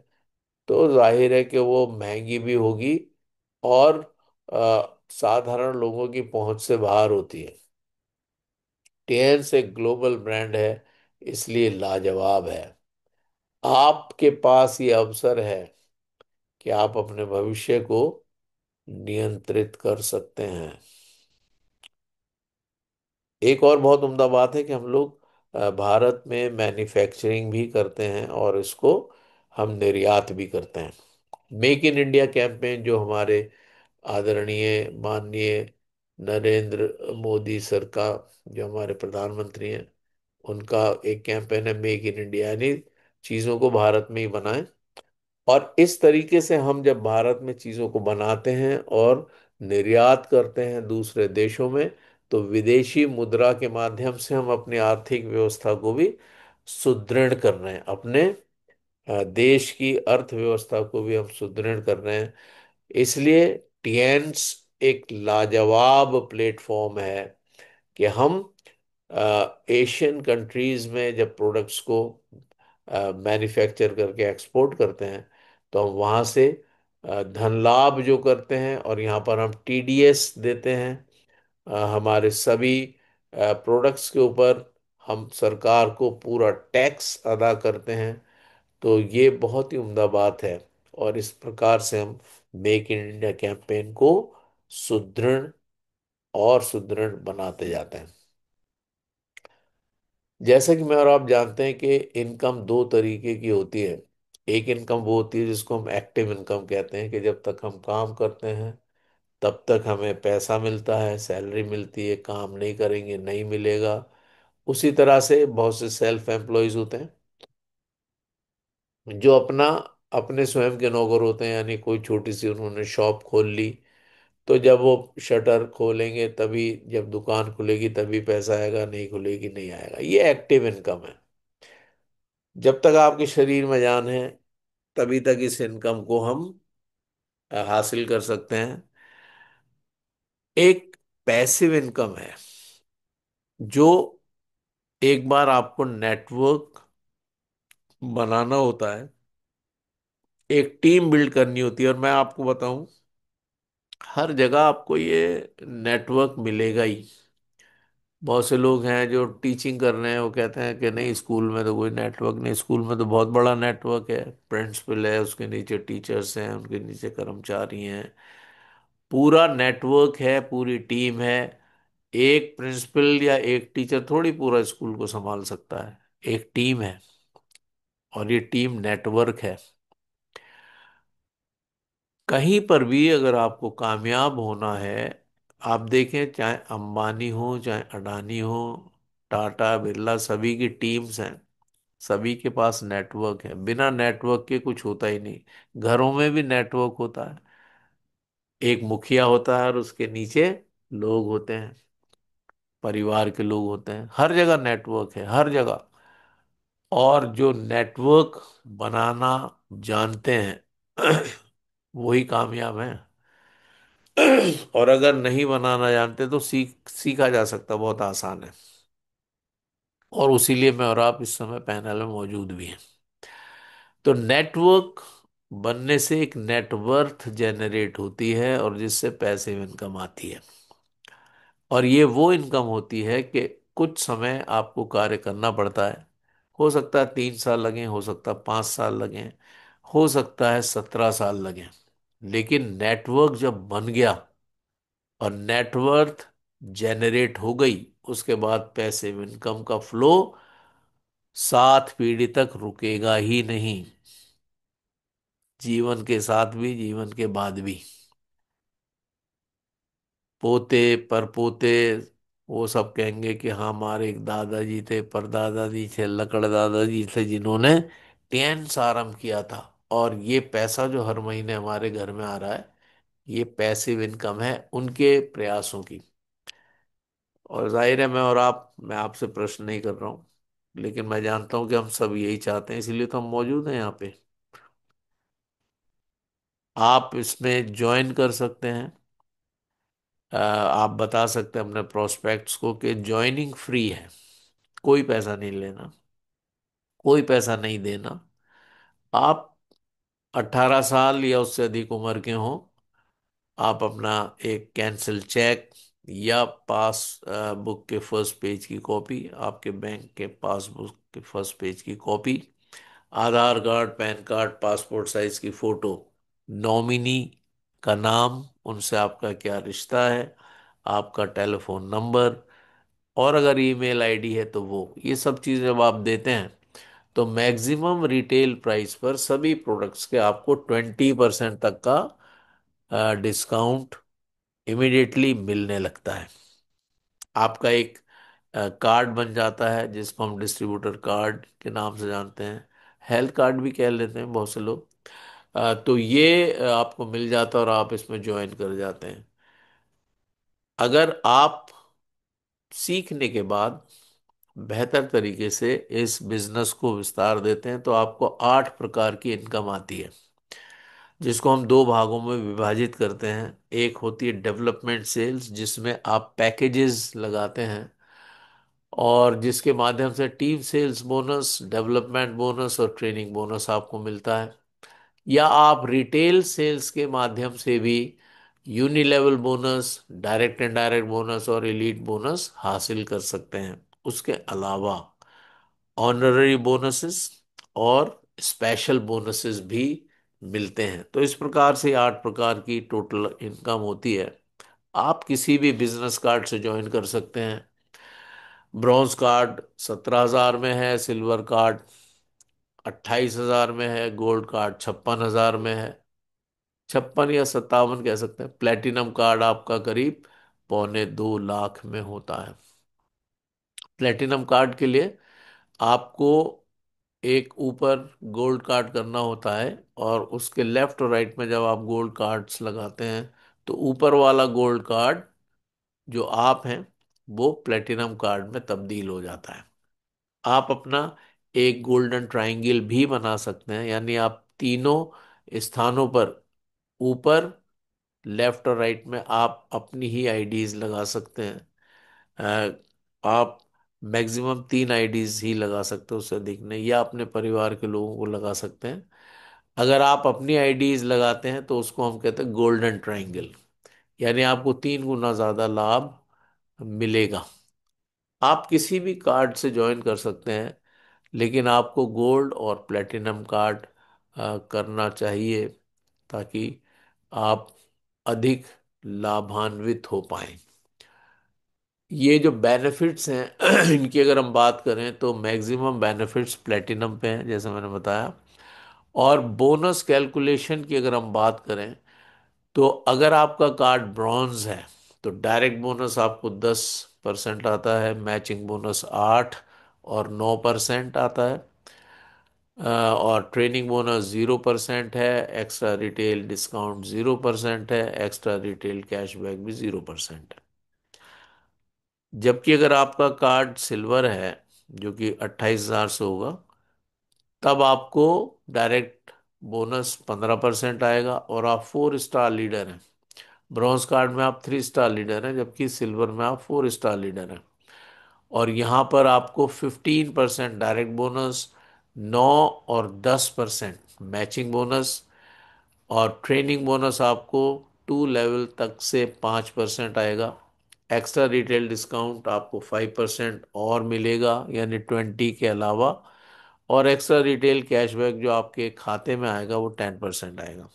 S1: तो जाहिर है कि वो महंगी भी होगी, और साधारण लोगों की पहुंच से बाहर होती है। टिएन्स एक ग्लोबल ब्रांड है, इसलिए लाजवाब है। आपके पास ये अवसर है कि आप अपने भविष्य को नियंत्रित कर सकते हैं। एक और बहुत उम्दा बात है कि हम लोग भारत में मैन्युफैक्चरिंग भी करते हैं और इसको हम निर्यात भी करते हैं। मेक इन इंडिया कैंपेन जो हमारे आदरणीय माननीय नरेंद्र मोदी सर का, जो हमारे प्रधानमंत्री हैं, उनका एक कैंपेन है मेक इन इंडिया, यानी चीज़ों को भारत में ही बनाएं। और इस तरीके से हम जब भारत में चीज़ों को बनाते हैं और निर्यात करते हैं दूसरे देशों में, तो विदेशी मुद्रा के माध्यम से हम अपनी आर्थिक व्यवस्था को भी सुदृढ़ कर रहे हैं, अपने देश की अर्थव्यवस्था को भी हम सुदृढ़ कर रहे हैं। इसलिए टिएन्स एक लाजवाब प्लेटफॉर्म है कि हम एशियन कंट्रीज में जब प्रोडक्ट्स को मैन्युफैक्चर करके एक्सपोर्ट करते हैं, तो हम वहाँ से धन लाभ जो करते हैं, और यहाँ पर हम टीडीएस देते हैं हमारे सभी प्रोडक्ट्स के ऊपर, हम सरकार को पूरा टैक्स अदा करते हैं। तो ये बहुत ही उम्दा बात है, और इस प्रकार से हम मेक इन इंडिया कैंपेन को सुदृढ़ और सुदृढ़ बनाते जाते हैं। जैसा कि मैं और आप जानते हैं कि इनकम दो तरीके की होती है। एक इनकम वो होती है जिसको हम एक्टिव इनकम कहते हैं, कि जब तक हम काम करते हैं तब तक हमें पैसा मिलता है, सैलरी मिलती है, काम नहीं करेंगे नहीं मिलेगा। उसी तरह से बहुत से सेल्फ एम्प्लॉयज होते हैं जो अपना अपने स्वयं के नौकर होते हैं, यानी कोई छोटी सी उन्होंने शॉप खोल ली, तो जब वो शटर खोलेंगे तभी, जब दुकान खुलेगी तभी पैसा आएगा, नहीं खुलेगी नहीं आएगा। ये एक्टिव इनकम है। जब तक आपके शरीर में जान है तभी तक इस इनकम को हम हासिल कर सकते हैं। एक पैसिव इनकम है, जो एक बार आपको नेटवर्क बनाना होता है, एक टीम बिल्ड करनी होती है। और मैं आपको बताऊं, हर जगह आपको ये नेटवर्क मिलेगा ही। बहुत से लोग हैं जो टीचिंग कर रहे हैं, वो कहते हैं कि नहीं स्कूल में तो कोई नेटवर्क नहीं। स्कूल में तो बहुत बड़ा नेटवर्क है, प्रिंसिपल है, उसके नीचे टीचर्स हैं, उनके नीचे कर्मचारी हैं, पूरा नेटवर्क है, पूरी टीम है। एक प्रिंसिपल या एक टीचर थोड़ी पूरा स्कूल को संभाल सकता है, एक टीम है, और ये टीम नेटवर्क है। कहीं पर भी अगर आपको कामयाब होना है, आप देखें चाहे अंबानी हो चाहे अडानी हो, टाटा बिरला, सभी की टीम्स हैं, सभी के पास नेटवर्क है। बिना नेटवर्क के कुछ होता ही नहीं। घरों में भी नेटवर्क होता है, एक मुखिया होता है और उसके नीचे लोग होते हैं, परिवार के लोग होते हैं। हर जगह नेटवर्क है, हर जगह। और जो नेटवर्क बनाना जानते हैं वही कामयाब हैं। और अगर नहीं बनाना जानते तो सीखा जा सकता, बहुत आसान है। और उसीलिए मैं और आप इस समय पैनल में मौजूद भी हैं। तो नेटवर्क बनने से एक नेटवर्थ जनरेट होती है, और जिससे पैसे इनकम आती है। और ये वो इनकम होती है कि कुछ समय आपको कार्य करना पड़ता है। हो सकता है 3 साल लगे, हो सकता है 5 साल लगे, हो सकता है 17 साल लगे, लेकिन नेटवर्क जब बन गया और नेटवर्थ जनरेट हो गई, उसके बाद पैसे इनकम का फ्लो 7 पीढ़ी तक रुकेगा ही नहीं, जीवन के साथ भी जीवन के बाद भी। पोते परपोते वो सब कहेंगे कि हाँ हमारे एक दादाजी थे, परदादाजी थे, लकड़ दादाजी थे, जिन्होंने टेंस आरंभ किया था। और ये पैसा जो हर महीने हमारे घर में आ रहा है, ये पैसिव इनकम है उनके प्रयासों की। और जाहिर है मैं आपसे प्रश्न नहीं कर रहा हूँ, लेकिन मैं जानता हूँ कि हम सब यही चाहते हैं, इसीलिए तो हम मौजूद हैं यहाँ पे। आप इसमें ज्वाइन कर सकते हैं। आप बता सकते हैं अपने प्रोस्पेक्ट्स को कि ज्वाइनिंग फ्री है, कोई पैसा नहीं लेना, कोई पैसा नहीं देना। आप 18 साल या उससे अधिक उम्र के हों, आप अपना एक कैंसिल चेक या पास बुक के फर्स्ट पेज की कॉपी, आपके बैंक के पासबुक के फर्स्ट पेज की copy, Aadhaar card, PAN card, passport size की फोटो, नॉमिनी का नाम, उनसे आपका क्या रिश्ता है, आपका टेलीफोन नंबर, और अगर ईमेल आईडी है तो वो, ये सब चीज़ जब आप देते हैं तो मैक्सिमम रिटेल प्राइस पर सभी प्रोडक्ट्स के आपको 20% तक का डिस्काउंट इमिडिएटली मिलने लगता है। आपका एक कार्ड बन जाता है जिसको हम डिस्ट्रीब्यूटर कार्ड के नाम से जानते हैं, हेल्थ कार्ड भी कह लेते हैं बहुत से लोग। तो ये आपको मिल जाता है और आप इसमें ज्वाइन कर जाते हैं। अगर आप सीखने के बाद बेहतर तरीके से इस बिजनेस को विस्तार देते हैं तो आपको 8 प्रकार की इनकम आती है, जिसको हम दो भागों में विभाजित करते हैं। एक होती है डेवलपमेंट सेल्स, जिसमें आप पैकेजेस लगाते हैं और जिसके माध्यम से team sales bonus, development bonus और ट्रेनिंग बोनस आपको मिलता है। या आप रिटेल सेल्स के माध्यम से भी unilevel bonus, direct and direct bonus और एलीट बोनस हासिल कर सकते हैं। उसके अलावा ऑनररी बोनसेस और स्पेशल बोनसेस भी मिलते हैं। तो इस प्रकार से 8 प्रकार की टोटल इनकम होती है। आप किसी भी बिजनेस कार्ड से ज्वाइन कर सकते हैं। ब्रॉन्ज कार्ड 17,000 में है, सिल्वर कार्ड 28,000 में है, गोल्ड कार्ड 56,000 में है, 56 या 57 कह सकते हैं। प्लेटिनम कार्ड आपका करीब 1.25 लाख में होता है। प्लेटिनम कार्ड के लिए आपको एक ऊपर गोल्ड कार्ड करना होता है, और उसके लेफ्ट और राइट में जब आप गोल्ड कार्ड्स लगाते हैं तो ऊपर वाला गोल्ड कार्ड जो आप हैं वो प्लेटिनम कार्ड में तब्दील हो जाता है। आप अपना एक गोल्डन ट्रायंगल भी बना सकते हैं, यानी आप तीनों स्थानों पर, ऊपर, लेफ्ट और राइट में आप अपनी ही आईडीज लगा सकते हैं। आप मैक्सिमम 3 आईडीज ही लगा सकते हो, उससे अधिक नहीं, या अपने परिवार के लोगों को लगा सकते हैं। अगर आप अपनी आईडीज लगाते हैं तो उसको हम कहते हैं गोल्डन ट्रायंगल, यानी आपको 3 गुना ज्यादा लाभ मिलेगा। आप किसी भी कार्ड से ज्वाइन कर सकते हैं, लेकिन आपको गोल्ड और प्लेटिनम कार्ड करना चाहिए, ताकि आप अधिक लाभान्वित हो पाएं। ये जो बेनिफिट्स हैं इनकी अगर हम बात करें तो मैक्सिमम बेनिफिट्स प्लेटिनम पे हैं, जैसे मैंने बताया। और बोनस कैलकुलेशन की अगर हम बात करें तो अगर आपका कार्ड ब्रॉन्ज है तो डायरेक्ट बोनस आपको 10% आता है, मैचिंग बोनस 8 और 9% आता है, और ट्रेनिंग बोनस 0% है, एक्स्ट्रा रिटेल डिस्काउंट 0% है, एक्स्ट्रा रिटेल कैशबैक भी 0% है। जबकि अगर आपका कार्ड सिल्वर है, जो कि 28,000 से होगा, तब आपको डायरेक्ट बोनस 15% आएगा और आप 4 स्टार लीडर हैं। ब्रॉन्ज कार्ड में आप 3 स्टार लीडर हैं, जबकि सिल्वर में आप 4 स्टार लीडर हैं। और यहाँ पर आपको 15% डायरेक्ट बोनस, 9 और 10% मैचिंग बोनस, और ट्रेनिंग बोनस आपको 2 लेवल तक से 5% आएगा। एक्स्ट्रा रिटेल डिस्काउंट आपको 5% और मिलेगा, यानी 20 के अलावा। और एक्स्ट्रा रिटेल कैशबैक जो आपके खाते में आएगा वो 10% आएगा।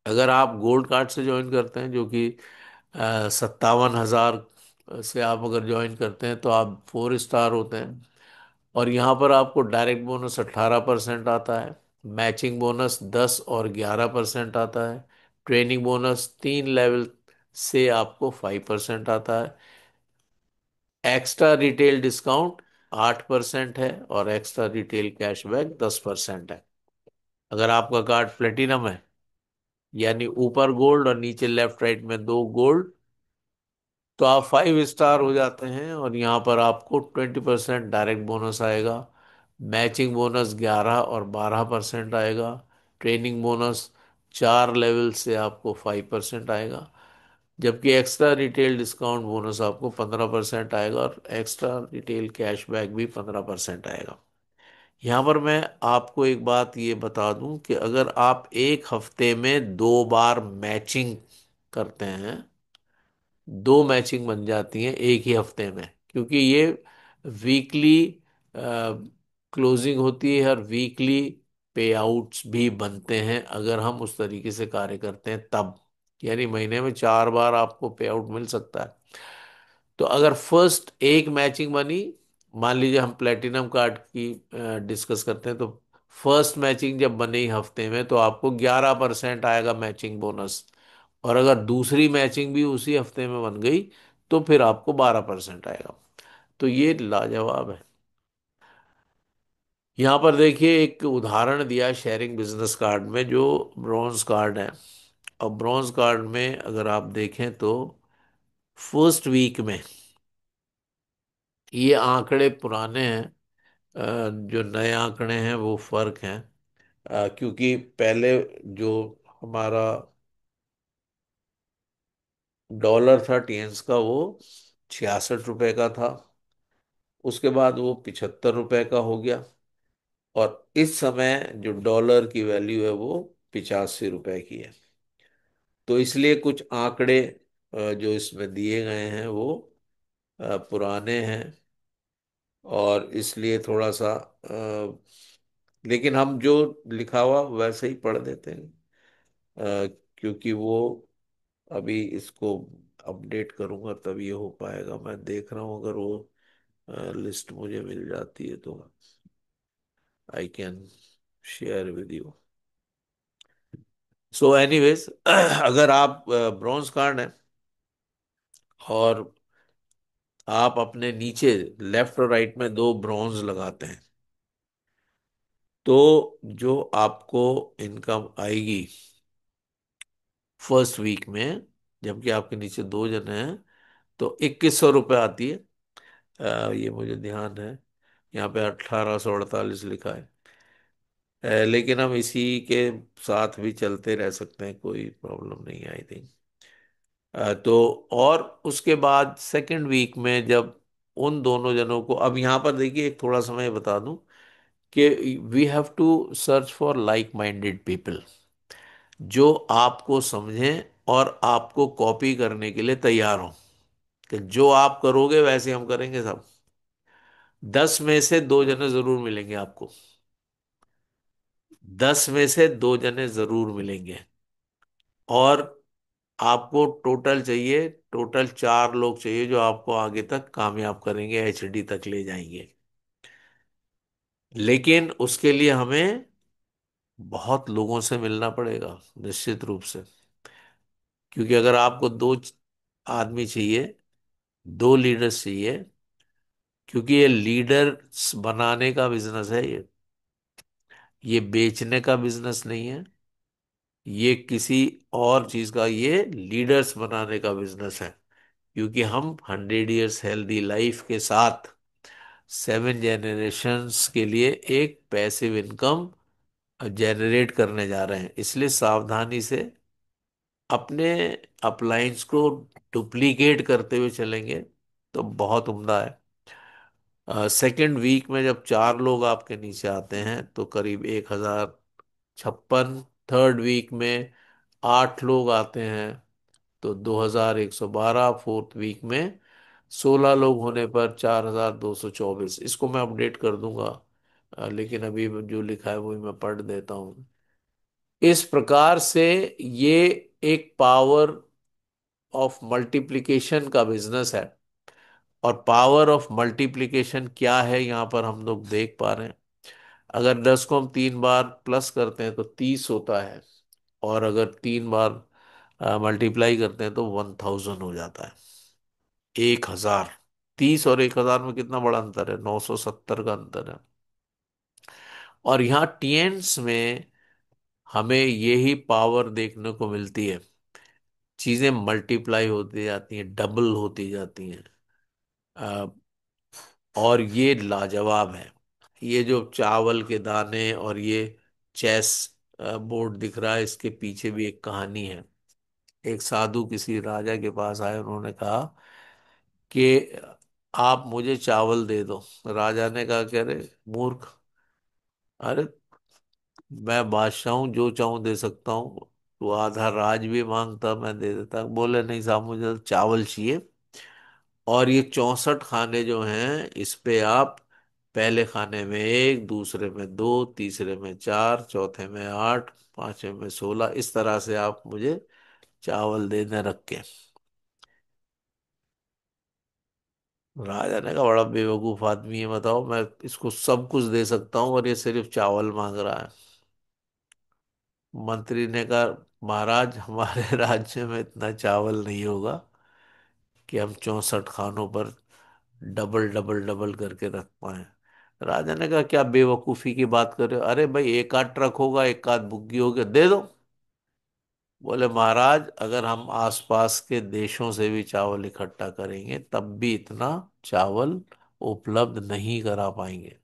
S1: अगर आप गोल्ड कार्ड से ज्वाइन करते हैं, जो कि 57,000 से आप अगर ज्वाइन करते हैं, तो आप 4 स्टार होते हैं। और यहाँ पर आपको डायरेक्ट बोनस 18% आता है, मैचिंग बोनस 10 और 11% आता है, ट्रेनिंग बोनस 3 लेवल से आपको 5% आता है, एक्स्ट्रा रिटेल डिस्काउंट 8% है, और एक्स्ट्रा रिटेल कैशबैक 10% है। अगर आपका कार्ड प्लेटिनम है, यानी ऊपर गोल्ड और नीचे लेफ्ट राइट में दो गोल्ड, तो आप 5 स्टार हो जाते हैं, और यहाँ पर आपको 20% डायरेक्ट बोनस आएगा। मैचिंग बोनस 11 और 12% आएगा। ट्रेनिंग बोनस 4 लेवल से आपको 5% आएगा। जबकि एक्स्ट्रा रिटेल डिस्काउंट बोनस आपको 15% आएगा, और एक्स्ट्रा रिटेल कैशबैक भी 15% आएगा। यहाँ पर मैं आपको एक बात ये बता दूं कि अगर आप एक हफ्ते में 2 बार मैचिंग करते हैं, दो मैचिंग बन जाती हैं एक ही हफ्ते में, क्योंकि ये वीकली क्लोजिंग होती है और वीकली पे आउट्स भी बनते हैं अगर हम उस तरीके से कार्य करते हैं तब। यानी महीने में 4 बार आपको पे आउट मिल सकता है। तो अगर फर्स्ट एक मैचिंग बनी, मान लीजिए हम प्लेटिनम कार्ड की डिस्कस करते हैं, तो फर्स्ट मैचिंग जब बनी हफ्ते में तो आपको 11% आएगा मैचिंग बोनस। और अगर दूसरी मैचिंग भी उसी हफ्ते में बन गई तो फिर आपको 12% आएगा। तो ये लाजवाब है। यहाँ पर देखिए एक उदाहरण दिया शेयरिंग बिजनेस कार्ड में, जो ब्रॉन्ज कार्ड है। अब ब्रॉन्ज कार्ड में अगर आप देखें तो फर्स्ट वीक में, ये आंकड़े पुराने हैं, जो नए आंकड़े हैं वो फर्क हैं। क्योंकि पहले जो हमारा डॉलर था टीएंस का, वो 66 रुपए का था। उसके बाद वो 75 रुपए का हो गया, और इस समय जो डॉलर की वैल्यू है वो 85 रुपए की है। तो इसलिए कुछ आंकड़े जो इसमें दिए गए हैं वो पुराने हैं, और इसलिए थोड़ा सा लेकिन हम जो लिखा हुआ वैसे ही पढ़ देते हैं। क्योंकि वो अभी इसको अपडेट करूंगा तब ये हो पाएगा। मैं देख रहा हूँ, अगर वो लिस्ट मुझे मिल जाती है तो I can share with you. So anyways, अगर आप ब्रॉन्ज कार्ड है और आप अपने नीचे लेफ्ट और राइट में दो ब्रॉन्ज लगाते हैं, तो जो आपको इनकम आएगी फर्स्ट वीक में, जबकि आपके नीचे दो जने हैं, तो 2100 रुपये आती है। ये मुझे ध्यान है, यहाँ पे 1848 लिखा है। लेकिन हम इसी के साथ भी चलते रह सकते हैं, कोई प्रॉब्लम नहीं है आई थिंक। तो और उसके बाद सेकंड वीक में जब उन दोनों जनों को, अब यहाँ पर देखिए एक थोड़ा समय बता दूं कि we have to search for like minded people, जो आपको समझें और आपको कॉपी करने के लिए तैयार हों, कि जो आप करोगे वैसे हम करेंगे सब। 10 में से 2 जने जरूर मिलेंगे आपको, 10 में से 2 जने जरूर मिलेंगे। और आपको टोटल चाहिए, टोटल 4 लोग चाहिए जो आपको आगे तक कामयाब करेंगे, एचडी तक ले जाएंगे। लेकिन उसके लिए हमें बहुत लोगों से मिलना पड़ेगा निश्चित रूप से। क्योंकि अगर आपको दो आदमी चाहिए, दो लीडर्स चाहिए, क्योंकि ये लीडर्स बनाने का बिजनेस है, ये बेचने का बिजनेस नहीं है, ये किसी और चीज का, ये लीडर्स बनाने का बिजनेस है। क्योंकि हम 100 इयर्स हेल्दी लाइफ के साथ 7 जनरेशन्स के लिए एक पैसिव इनकम जनरेट करने जा रहे हैं, इसलिए सावधानी से अपने अपलाइंस को डुप्लीकेट करते हुए चलेंगे तो बहुत उम्दा है। सेकेंड वीक में जब 4 लोग आपके नीचे आते हैं तो करीब 1056। थर्ड वीक में 8 लोग आते हैं तो 2112। फोर्थ वीक में 16 लोग होने पर 4224। इसको मैं अपडेट कर दूंगा, लेकिन अभी जो लिखा है वही मैं पढ़ देता हूँ। इस प्रकार से ये एक पावर ऑफ मल्टीप्लिकेशन का बिजनेस है। और पावर ऑफ मल्टीप्लिकेशन क्या है यहाँ पर हम लोग देख पा रहे हैं। अगर 10 को हम 3 बार प्लस करते हैं तो 30 होता है, और अगर 3 बार मल्टीप्लाई करते हैं तो 1000 हो जाता है। 1000। 30 और 1000 में कितना बड़ा अंतर है, 970 का अंतर है। और यहाँ टीएंस में हमें यही पावर देखने को मिलती है। चीजें मल्टीप्लाई होती जाती हैं, डबल होती जाती हैं। अ, और ये लाजवाब है। ये जो चावल के दाने और ये चेस बोर्ड दिख रहा है, इसके पीछे भी एक कहानी है। एक साधु किसी राजा के पास आए, उन्होंने कहा कि आप मुझे चावल दे दो। राजा ने कहा, कह रहे मूर्ख, अरे मैं बादशाह हूँ, जो चाहूं दे सकता हूँ। वो आधा राज भी मांगता मैं दे देता। बोले नहीं साहब, मुझे तो चावल चाहिए। और ये 64 खाने जो हैं, इस पे आप पहले खाने में एक, दूसरे में दो, तीसरे में चार, चौथे में आठ, पांचवे में 16, इस तरह से आप मुझे चावल देने रख के। राजा ने कहा, बड़ा बेवकूफ आदमी है, बताओ, मैं इसको सब कुछ दे सकता हूँ और ये सिर्फ चावल मांग रहा है। मंत्री ने कहा, महाराज, हमारे राज्य में इतना चावल नहीं होगा कि हम 64 खानों पर डबल डबल डबल करके रख पाए। राजा ने कहा, क्या बेवकूफी की बात कर रहे हो? अरे भाई, एक आध ट्रक होगा, एक आध बुग्गी होगी, दे दो। बोले, महाराज, अगर हम आसपास के देशों से भी चावल इकट्ठा करेंगे तब भी इतना चावल उपलब्ध नहीं करा पाएंगे।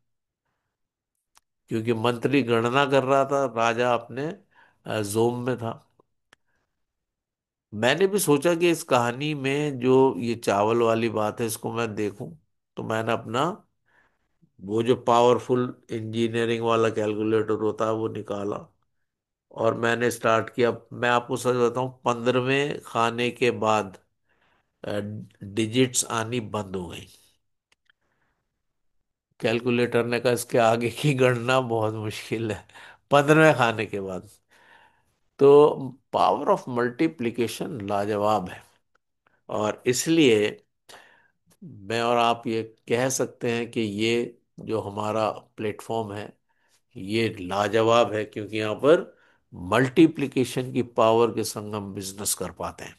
S1: क्योंकि मंत्री गणना कर रहा था, राजा अपने जोम में था। मैंने भी सोचा कि इस कहानी में जो ये चावल वाली बात है, इसको मैं देखूं। तो मैंने अपना वो जो पावरफुल इंजीनियरिंग वाला कैलकुलेटर होता है वो निकाला, और मैंने स्टार्ट किया। मैं आपको सच बताऊं, 15वें खाने के बाद डिजिट्स आनी बंद हो गई। कैलकुलेटर ने कहा, इसके आगे की गणना बहुत मुश्किल है 15वें खाने के बाद। तो पावर ऑफ मल्टीप्लिकेशन लाजवाब है। और इसलिए मैं और आप ये कह सकते हैं कि ये जो हमारा प्लेटफॉर्म है, ये लाजवाब है, क्योंकि यहाँ पर मल्टीप्लिकेशन की पावर के संग हम बिजनेस कर पाते हैं।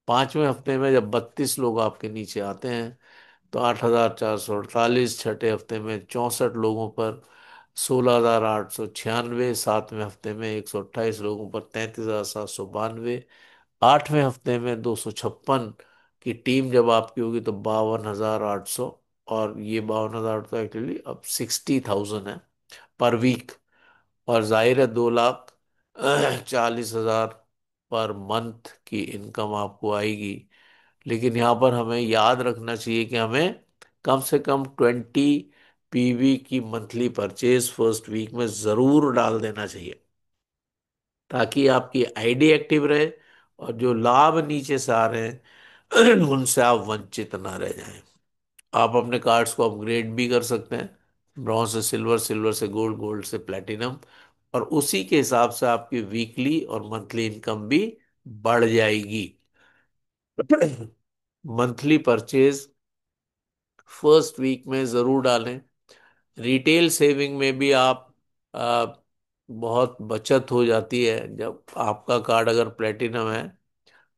S1: 5वें हफ्ते में जब 32 लोग आपके नीचे आते हैं, तो 8,448। छठे हफ्ते में 64 लोगों पर 16,896। 7वें हफ्ते में 128 लोगों पर 33,792। 8वें हफ्ते में 256 की टीम जब आपकी होगी तो 52,800। और ये 52,000 तो एक्चुअली अब 60,000 है पर वीक। और जाहिर है 2,40,000 पर मंथ की इनकम आपको आएगी। लेकिन यहाँ पर हमें याद रखना चाहिए कि हमें कम से कम 20 PV की मंथली परचेज फर्स्ट वीक में जरूर डाल देना चाहिए, ताकि आपकी आईडी एक्टिव रहे और जो लाभ नीचे से आ रहे हैं उनसे आप वंचित ना रह जाएं। आप अपने कार्ड्स को अपग्रेड भी कर सकते हैं, ब्रॉन्ज से सिल्वर, सिल्वर से गोल्ड, गोल्ड से प्लेटिनम। और उसी के हिसाब से आपकी वीकली और मंथली इनकम भी बढ़ जाएगी। मंथली परचेज फर्स्ट वीक में जरूर डालें। रिटेल सेविंग में भी आप आ, बहुत बचत हो जाती है। जब आपका कार्ड अगर प्लेटिनम है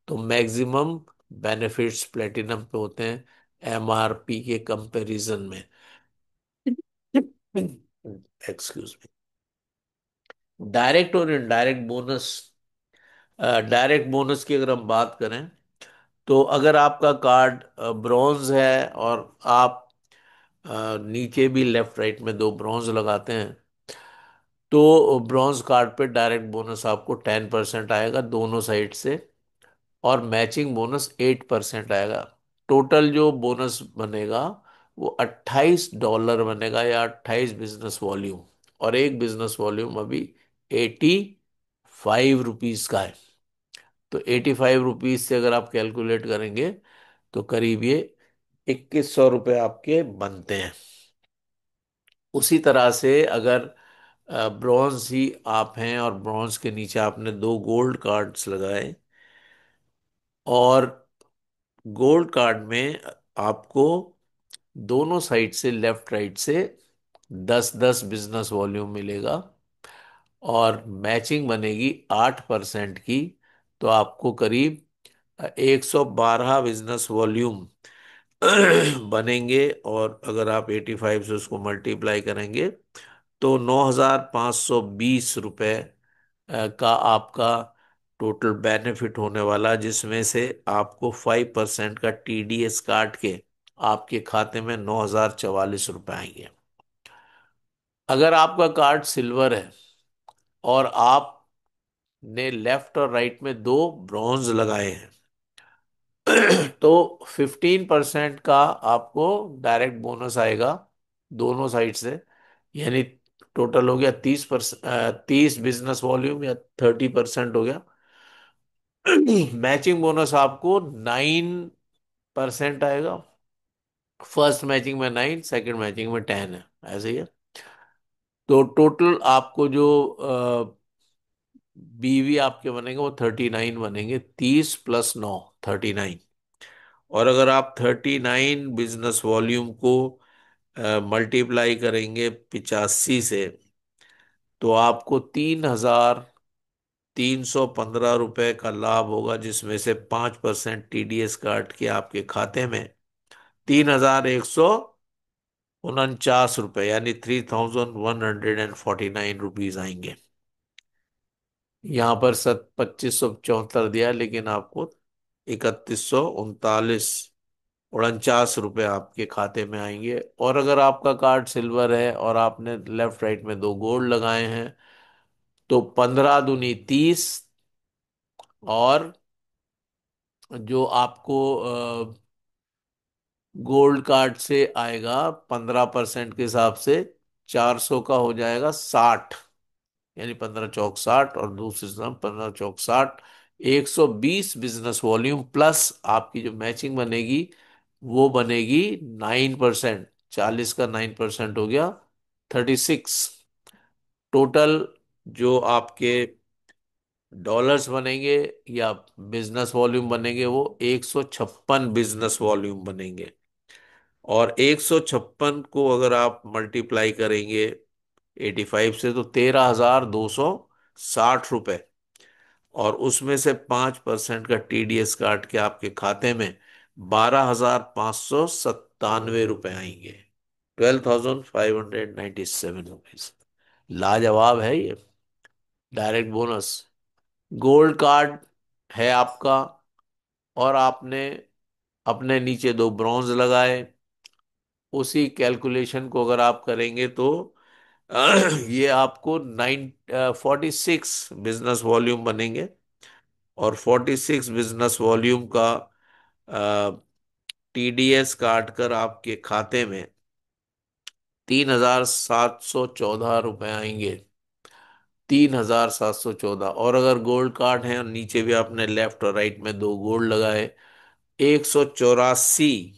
S1: तो मैक्सिमम बेनिफिट्स प्लेटिनम पे होते हैं MRP के कंपैरिजन में। Excuse me. डायरेक्ट और इनडायरेक्ट बोनस। डायरेक्ट बोनस की अगर हम बात करें, तो अगर आपका कार्ड ब्रॉन्ज है और आप नीचे भी लेफ्ट राइट में दो ब्रॉन्ज लगाते हैं, तो ब्रॉन्ज कार्ड पे डायरेक्ट बोनस आपको 10% आएगा दोनों साइड से, और मैचिंग बोनस 8% आएगा। टोटल जो बोनस बनेगा वो $28 बनेगा, या 28 बिजनेस वॉल्यूम। और एक बिजनेस वॉल्यूम अभी 85 रुपीज का है। तो 85 रुपीज से अगर आप कैलकुलेट करेंगे तो करीब ये 2,100 रुपये आपके बनते हैं। उसी तरह से अगर ब्रॉन्ज ही आप हैं और ब्रॉन्ज के नीचे आपने दो गोल्ड कार्ड्स लगाए, और गोल्ड कार्ड में आपको दोनों साइड से, लेफ्ट राइट से 10-10 बिजनेस वॉल्यूम मिलेगा, और मैचिंग बनेगी 8% की, तो आपको करीब 112 बिजनेस वॉल्यूम बनेंगे। और अगर आप 85 से उसको मल्टीप्लाई करेंगे तो 9,520 रुपये का आपका टोटल बेनिफिट होने वाला, जिसमें से आपको 5% का टीडीएस काट के आपके खाते में 9,044 रुपये आएंगे। अगर आपका कार्ड सिल्वर है और आपने लेफ्ट और राइट में दो ब्रॉन्ज लगाए हैं तो 15% का आपको डायरेक्ट बोनस आएगा दोनों साइड से। यानी टोटल हो गया 30%, 30 बिजनेस वॉल्यूम या 30% हो गया। मैचिंग बोनस आपको 9% आएगा। फर्स्ट मैचिंग में 9, सेकंड मैचिंग में 10 है, ऐसे ही है। तो टोटल आपको जो बीवी आपके बनेंगे वो 39 बनेंगे, 30 + 9 39। और अगर आप 39 बिजनेस वॉल्यूम को मल्टीप्लाई करेंगे 85 से, तो आपको 3,315 रुपए का लाभ होगा, जिसमें से 5% टीडीएस काट के आपके खाते में 3,149 रुपए यानी 3,149 रुपीज आएंगे। यहाँ पर 2,574 दिया, लेकिन आपको 3,139 49 रुपए आपके खाते में आएंगे। और अगर आपका कार्ड सिल्वर है और आपने लेफ्ट राइट में दो गोल्ड लगाए हैं, तो 15 दूनी 30, और जो आपको गोल्ड कार्ड से आएगा 15% के हिसाब से 400 का हो जाएगा 60। यानी 15 चौक 60 और दूसरे तरफ 15 चौक 60। 120 बिजनेस वॉल्यूम प्लस आपकी जो मैचिंग बनेगी वो बनेगी 9%। 40 का 9% हो गया 36। टोटल जो आपके डॉलर्स बनेंगे या बिजनेस वॉल्यूम बनेंगे वो 156 बिजनेस वॉल्यूम बनेंगे। और 156 को अगर आप मल्टीप्लाई करेंगे 85 से, तो 13,260 रुपए। और उसमें से 5% का टीडीएस काट के आपके खाते में 12,597 रुपए आएंगे। 12,597 रुपीज। लाजवाब है ये डायरेक्ट बोनस। गोल्ड कार्ड है आपका और आपने अपने नीचे दो ब्रॉन्ज लगाए, उसी कैलकुलेशन को अगर आप करेंगे तो ये आपको 46 बिजनेस वॉल्यूम बनेंगे। और 46 बिजनेस वॉल्यूम का टीडीएस काट कर आपके खाते में 3,714 रुपए आएंगे। 3,714। और अगर गोल्ड कार्ड है और नीचे भी आपने लेफ्ट और राइट में दो गोल्ड लगाए, 184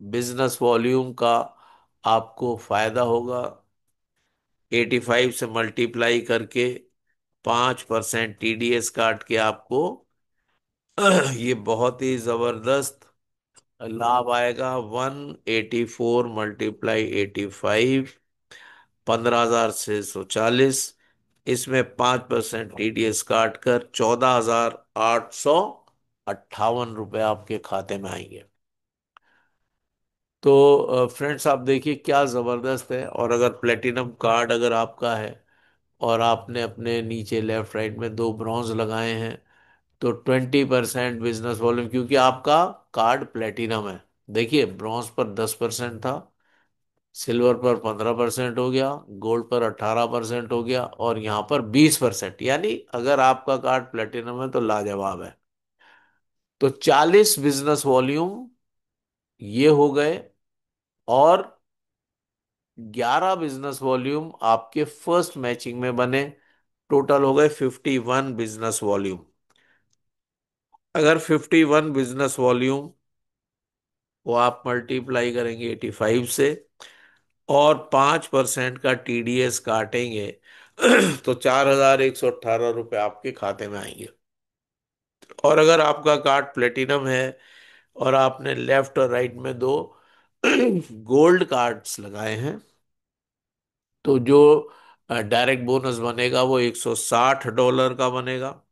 S1: बिजनेस वॉल्यूम का आपको फायदा होगा। 85 से मल्टीप्लाई करके 5% टीडीएस काट के आपको ये बहुत ही जबरदस्त लाभ आएगा। 184 × 85, 15,640। इसमें 5% टीडीएस काट कर 14,858 रुपये आपके खाते में आएंगे। तो फ्रेंड्स आप देखिए क्या जबरदस्त है। और अगर प्लेटिनम कार्ड अगर आपका है और आपने अपने नीचे लेफ्ट राइट में दो ब्रॉन्ज लगाए हैं, तो 20% बिजनेस वॉल्यूम, क्योंकि आपका कार्ड प्लेटिनम है। देखिए ब्रॉन्ज पर 10% था, सिल्वर पर 15% हो गया, गोल्ड पर 18% हो गया, और यहाँ पर 20%। यानी अगर आपका कार्ड प्लेटिनम है तो लाजवाब है। तो 40 बिजनेस वॉल्यूम ये हो गए, और 11 बिजनेस वॉल्यूम आपके फर्स्ट मैचिंग में बने। टोटल हो गए 51 बिजनेस वॉल्यूम। अगर 51 बिजनेस वॉल्यूम को आप मल्टीप्लाई करेंगे 85 से और 5% का टीडीएस काटेंगे तो 4,118 रुपये आपके खाते में आएंगे। और अगर आपका कार्ड प्लेटिनम है और आपने लेफ्ट और राइट में दो गोल्ड कार्ड्स लगाए हैं, तो जो डायरेक्ट बोनस बनेगा वो $160 का बनेगा।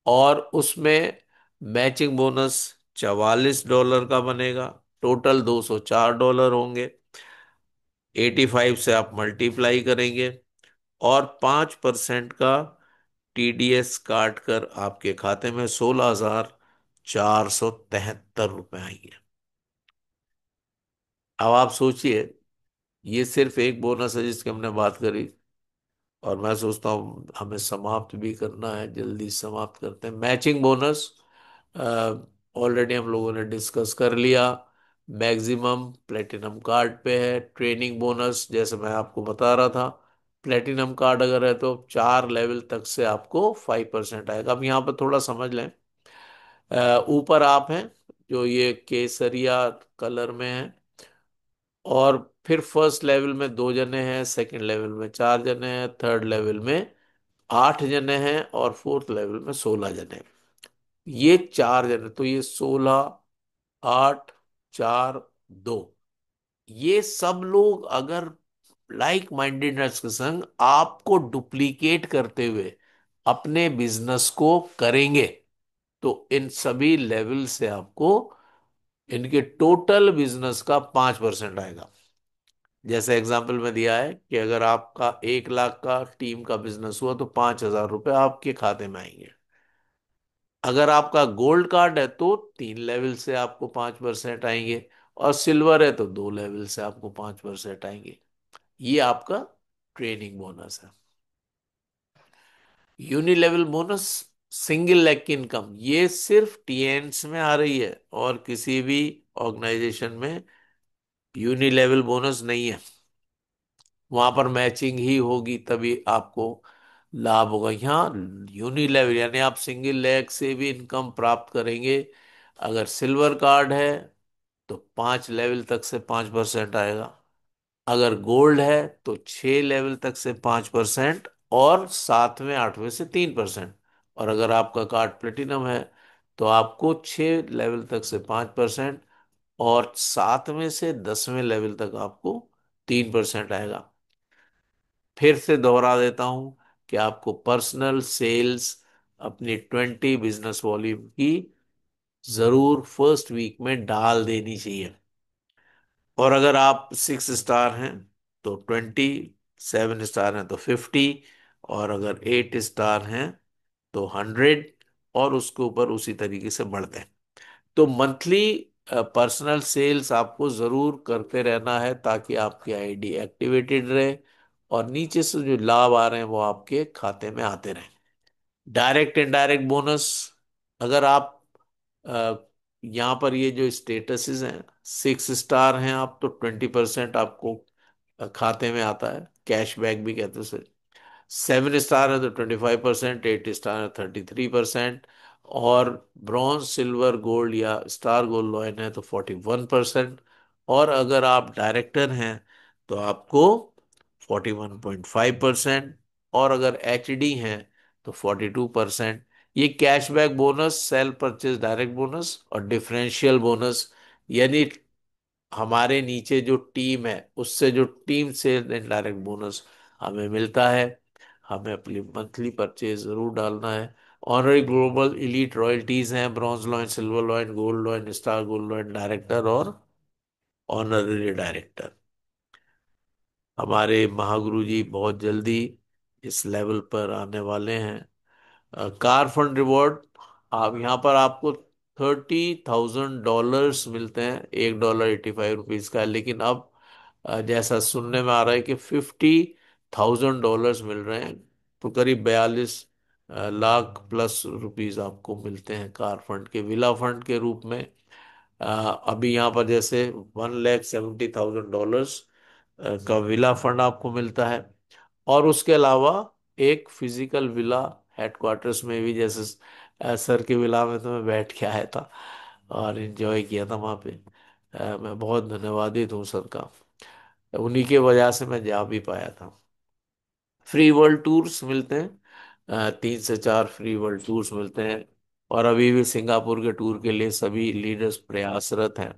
S1: और उसमें मैचिंग बोनस $44 का बनेगा। टोटल $204 होंगे। 85 से आप मल्टीप्लाई करेंगे और 5% का टीडीएस काट कर आपके खाते में 16,473 रुपए आएंगे। अब आप सोचिए, ये सिर्फ एक बोनस है जिसकी हमने बात करी, और मैं सोचता हूँ हमें समाप्त भी करना है, जल्दी समाप्त करते हैं। मैचिंग बोनस ऑलरेडी हम लोगों ने डिस्कस कर लिया, मैक्सिमम प्लेटिनम कार्ड पे है। ट्रेनिंग बोनस जैसे मैं आपको बता रहा था, प्लेटिनम कार्ड अगर है तो 4 लेवल तक से आपको 5% आएगा। अब यहाँ पर थोड़ा समझ लें, ऊपर आप हैं जो ये केसरिया कलर में है, और फिर फर्स्ट लेवल में 2 जने हैं, सेकंड लेवल में 4 जने हैं, थर्ड लेवल में 8 जने हैं, और फोर्थ लेवल में 16 जने हैं। ये 4 जने, तो ये 16, 8, 4, 2, ये सब लोग अगर लाइक माइंडेडनेस के संग आपको डुप्लीकेट करते हुए अपने बिजनेस को करेंगे, तो इन सभी लेवल से आपको इनके टोटल बिजनेस का 5% आएगा। जैसे एग्जाम्पल में दिया है कि अगर आपका 1 लाख का टीम का बिजनेस हुआ तो 5,000 रुपये आपके खाते में आएंगे। अगर आपका गोल्ड कार्ड है तो 3 लेवल से आपको 5% आएंगे, और सिल्वर है तो 2 लेवल से आपको 5% आएंगे। ये आपका ट्रेनिंग बोनस है। यूनिलेवल बोनस, सिंगल लेग की इनकम, ये सिर्फ टीएन्स में आ रही है, और किसी भी ऑर्गेनाइजेशन में यूनिलेवल बोनस नहीं है। वहां पर मैचिंग ही होगी तभी आपको लाभ होगा। यहाँ यूनिलेवल यानी आप सिंगल लेग से भी इनकम प्राप्त करेंगे। अगर सिल्वर कार्ड है तो 5 लेवल तक से 5% आएगा। अगर गोल्ड है तो 6 लेवल तक से 5%, और 7वें 8वें से 3%। और अगर आपका कार्ड प्लेटिनम है तो आपको 6 लेवल तक से 5%, और 7वें से 10वें लेवल तक आपको 3% आएगा। फिर से दोहरा देता हूं कि आपको पर्सनल सेल्स अपनी 20 बिजनेस वॉल्यूम की जरूर फर्स्ट वीक में डाल देनी चाहिए। और अगर आप 6 स्टार हैं तो 20, 7 स्टार हैं तो 50, और अगर 8 स्टार हैं तो 100, और उसके ऊपर उसी तरीके से बढ़ते हैं। तो मंथली पर्सनल सेल्स आपको जरूर करते रहना है ताकि आपकी आईडी एक्टिवेटेड रहे, और नीचे से जो लाभ आ रहे हैं वो आपके खाते में आते रहें। डायरेक्ट इनडायरेक्ट बोनस, अगर आप यहाँ पर ये जो स्टेटसेस हैं, 6 स्टार हैं आप तो 20% आपको खाते में आता है, कैशबैक भी कहते हैं उसे। 7 स्टार है तो 25%, 8 स्टार है 33%, और ब्रॉन्ज सिल्वर गोल्ड या स्टार गोल्ड लॉयन है तो 41%, और अगर आप डायरेक्टर हैं तो आपको 41.5%, और अगर एचडी हैं तो 42%। ये cashback bonus, cell purchase direct bonus, और डिफरेंशियल बोनस, यानी हमारे नीचे जो टीम है उससे जो टीम से इनडायरेक्ट बोनस हमें मिलता है, हमें अपनी मंथली परचेज जरूर डालना है। ऑनरी ग्लोबल इलीट रॉयल्टीज हैं, bronze lion, silver lion, gold lion, star gold lion director, और ऑनररी डायरेक्टर। हमारे महागुरु जी बहुत जल्दी इस लेवल पर आने वाले हैं। कार फंड रिवॉर्ड, आप यहाँ पर आपको $30,000 मिलते हैं, $1.85 का है, लेकिन अब जैसा सुनने में आ रहा है कि $50,000 मिल रहे हैं, तो करीब 42 लाख प्लस रुपीस आपको मिलते हैं कार फंड के, विला फंड के रूप में। अ, अभी यहाँ पर जैसे $1,70,000 का विला फंड आपको मिलता है, और उसके अलावा एक फिजिकल विला हेडक्वार्टर्स में भी, जैसे सर के विला में तो मैं बैठ के आया था और एंजॉय किया था वहाँ पे। मैं बहुत धन्यवादित हूँ सर का, उन्हीं के वजह से मैं जा भी पाया था। फ्री वर्ल्ड टूर्स मिलते हैं, 3 से 4 फ्री वर्ल्ड टूर्स मिलते हैं, और अभी भी सिंगापुर के टूर के लिए सभी लीडर्स प्रयासरत हैं।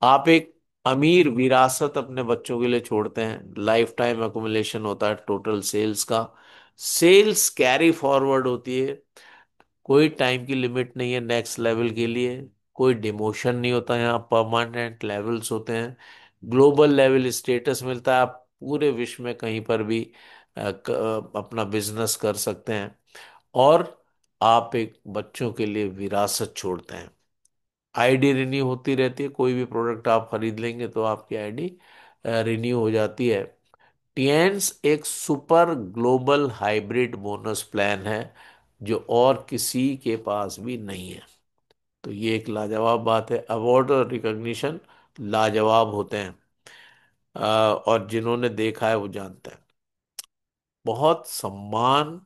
S1: आप एक अमीर विरासत अपने बच्चों के लिए छोड़ते हैं, लाइफ टाइम अकुमुलेशन होता है टोटल सेल्स का। सेल्स कैरी फॉरवर्ड होती है, कोई टाइम की लिमिट नहीं है नेक्स्ट लेवल के लिए, कोई डिमोशन नहीं होता, यहाँ परमानेंट लेवल्स होते हैं। ग्लोबल लेवल स्टेटस मिलता है, आप पूरे विश्व में कहीं पर भी अपना बिजनेस कर सकते हैं। और आप एक बच्चों के लिए विरासत छोड़ते हैं। आईडी रिन्यू होती रहती है, कोई भी प्रोडक्ट आप खरीद लेंगे तो आपकी आईडी रिन्यू हो जाती है। टिएन्स एक super global hybrid bonus plan है जो और किसी के पास भी नहीं है। तो ये एक लाजवाब बात है। अवार्ड और रिकॉग्निशन लाजवाब होते हैं, और जिन्होंने देखा है वो जानते हैं। बहुत सम्मान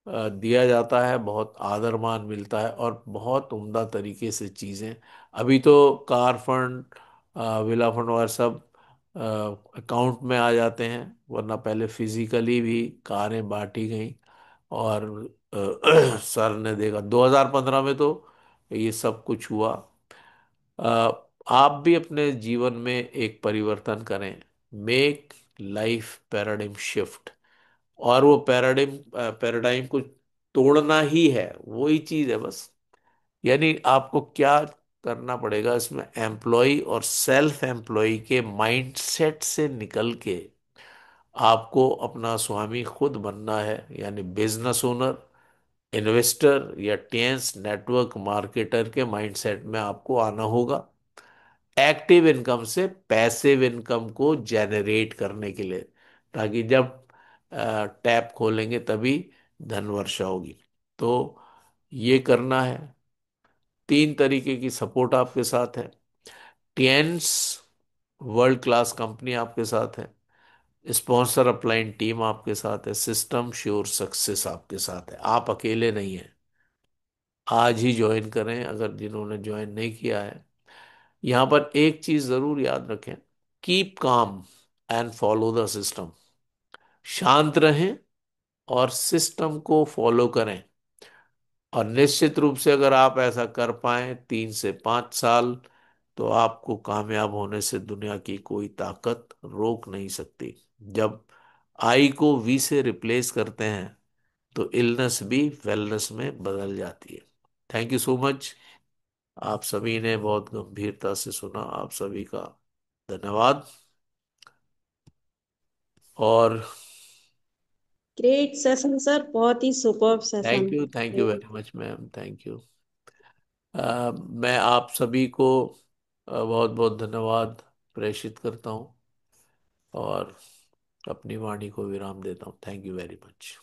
S1: दिया जाता है, बहुत आदर मान मिलता है, और बहुत उम्दा तरीके से चीज़ें। अभी तो कार फंड, विला फंड और सब अकाउंट में आ जाते हैं, वरना पहले फिजिकली भी कारें बांटी गई। और सर ने देखा 2015 में तो ये सब कुछ हुआ। आप भी अपने जीवन में एक परिवर्तन करें, मेक लाइफ पैराडिम शिफ्ट। और वो पैराडाइम को तोड़ना ही है, वही चीज है बस। यानी आपको क्या करना पड़ेगा इसमें, एम्प्लॉय और सेल्फ एम्प्लॉय के माइंडसेट से निकल के आपको अपना स्वामी खुद बनना है। यानी बिजनेस ओनर, इन्वेस्टर या टेंस नेटवर्क मार्केटर के माइंडसेट में आपको आना होगा, एक्टिव इनकम से पैसिव इनकम को जनरेट करने के लिए, ताकि जब टैप खोलेंगे तभी धन वर्षा होगी। तो ये करना है। 3 तरीके की सपोर्ट आपके साथ है। टिएन्स वर्ल्ड क्लास कंपनी आपके साथ है, स्पॉन्सर अपलाइन टीम आपके साथ है, सिस्टम श्योर सक्सेस आपके साथ है। आप अकेले नहीं हैं। आज ही ज्वाइन करें अगर जिन्होंने ज्वाइन नहीं किया है। यहां पर एक चीज जरूर याद रखें, keep calm and follow the system. शांत रहें और सिस्टम को फॉलो करें। और निश्चित रूप से अगर आप ऐसा कर पाए 3 से 5 साल, तो आपको कामयाब होने से दुनिया की कोई ताकत रोक नहीं सकती। जब आई को वी से रिप्लेस करते हैं तो इलनेस भी वेलनेस में बदल जाती है। Thank you so much. आप सभी ने बहुत गंभीरता से सुना, आप सभी का धन्यवाद। और
S2: ग्रेट सेशन सर, बहुत ही superb session.
S1: Thank you very much ma'am, thank you. मैं आप सभी को बहुत बहुत धन्यवाद प्रेषित करता हूँ, और अपनी वाणी को विराम देता हूँ। Thank you very much.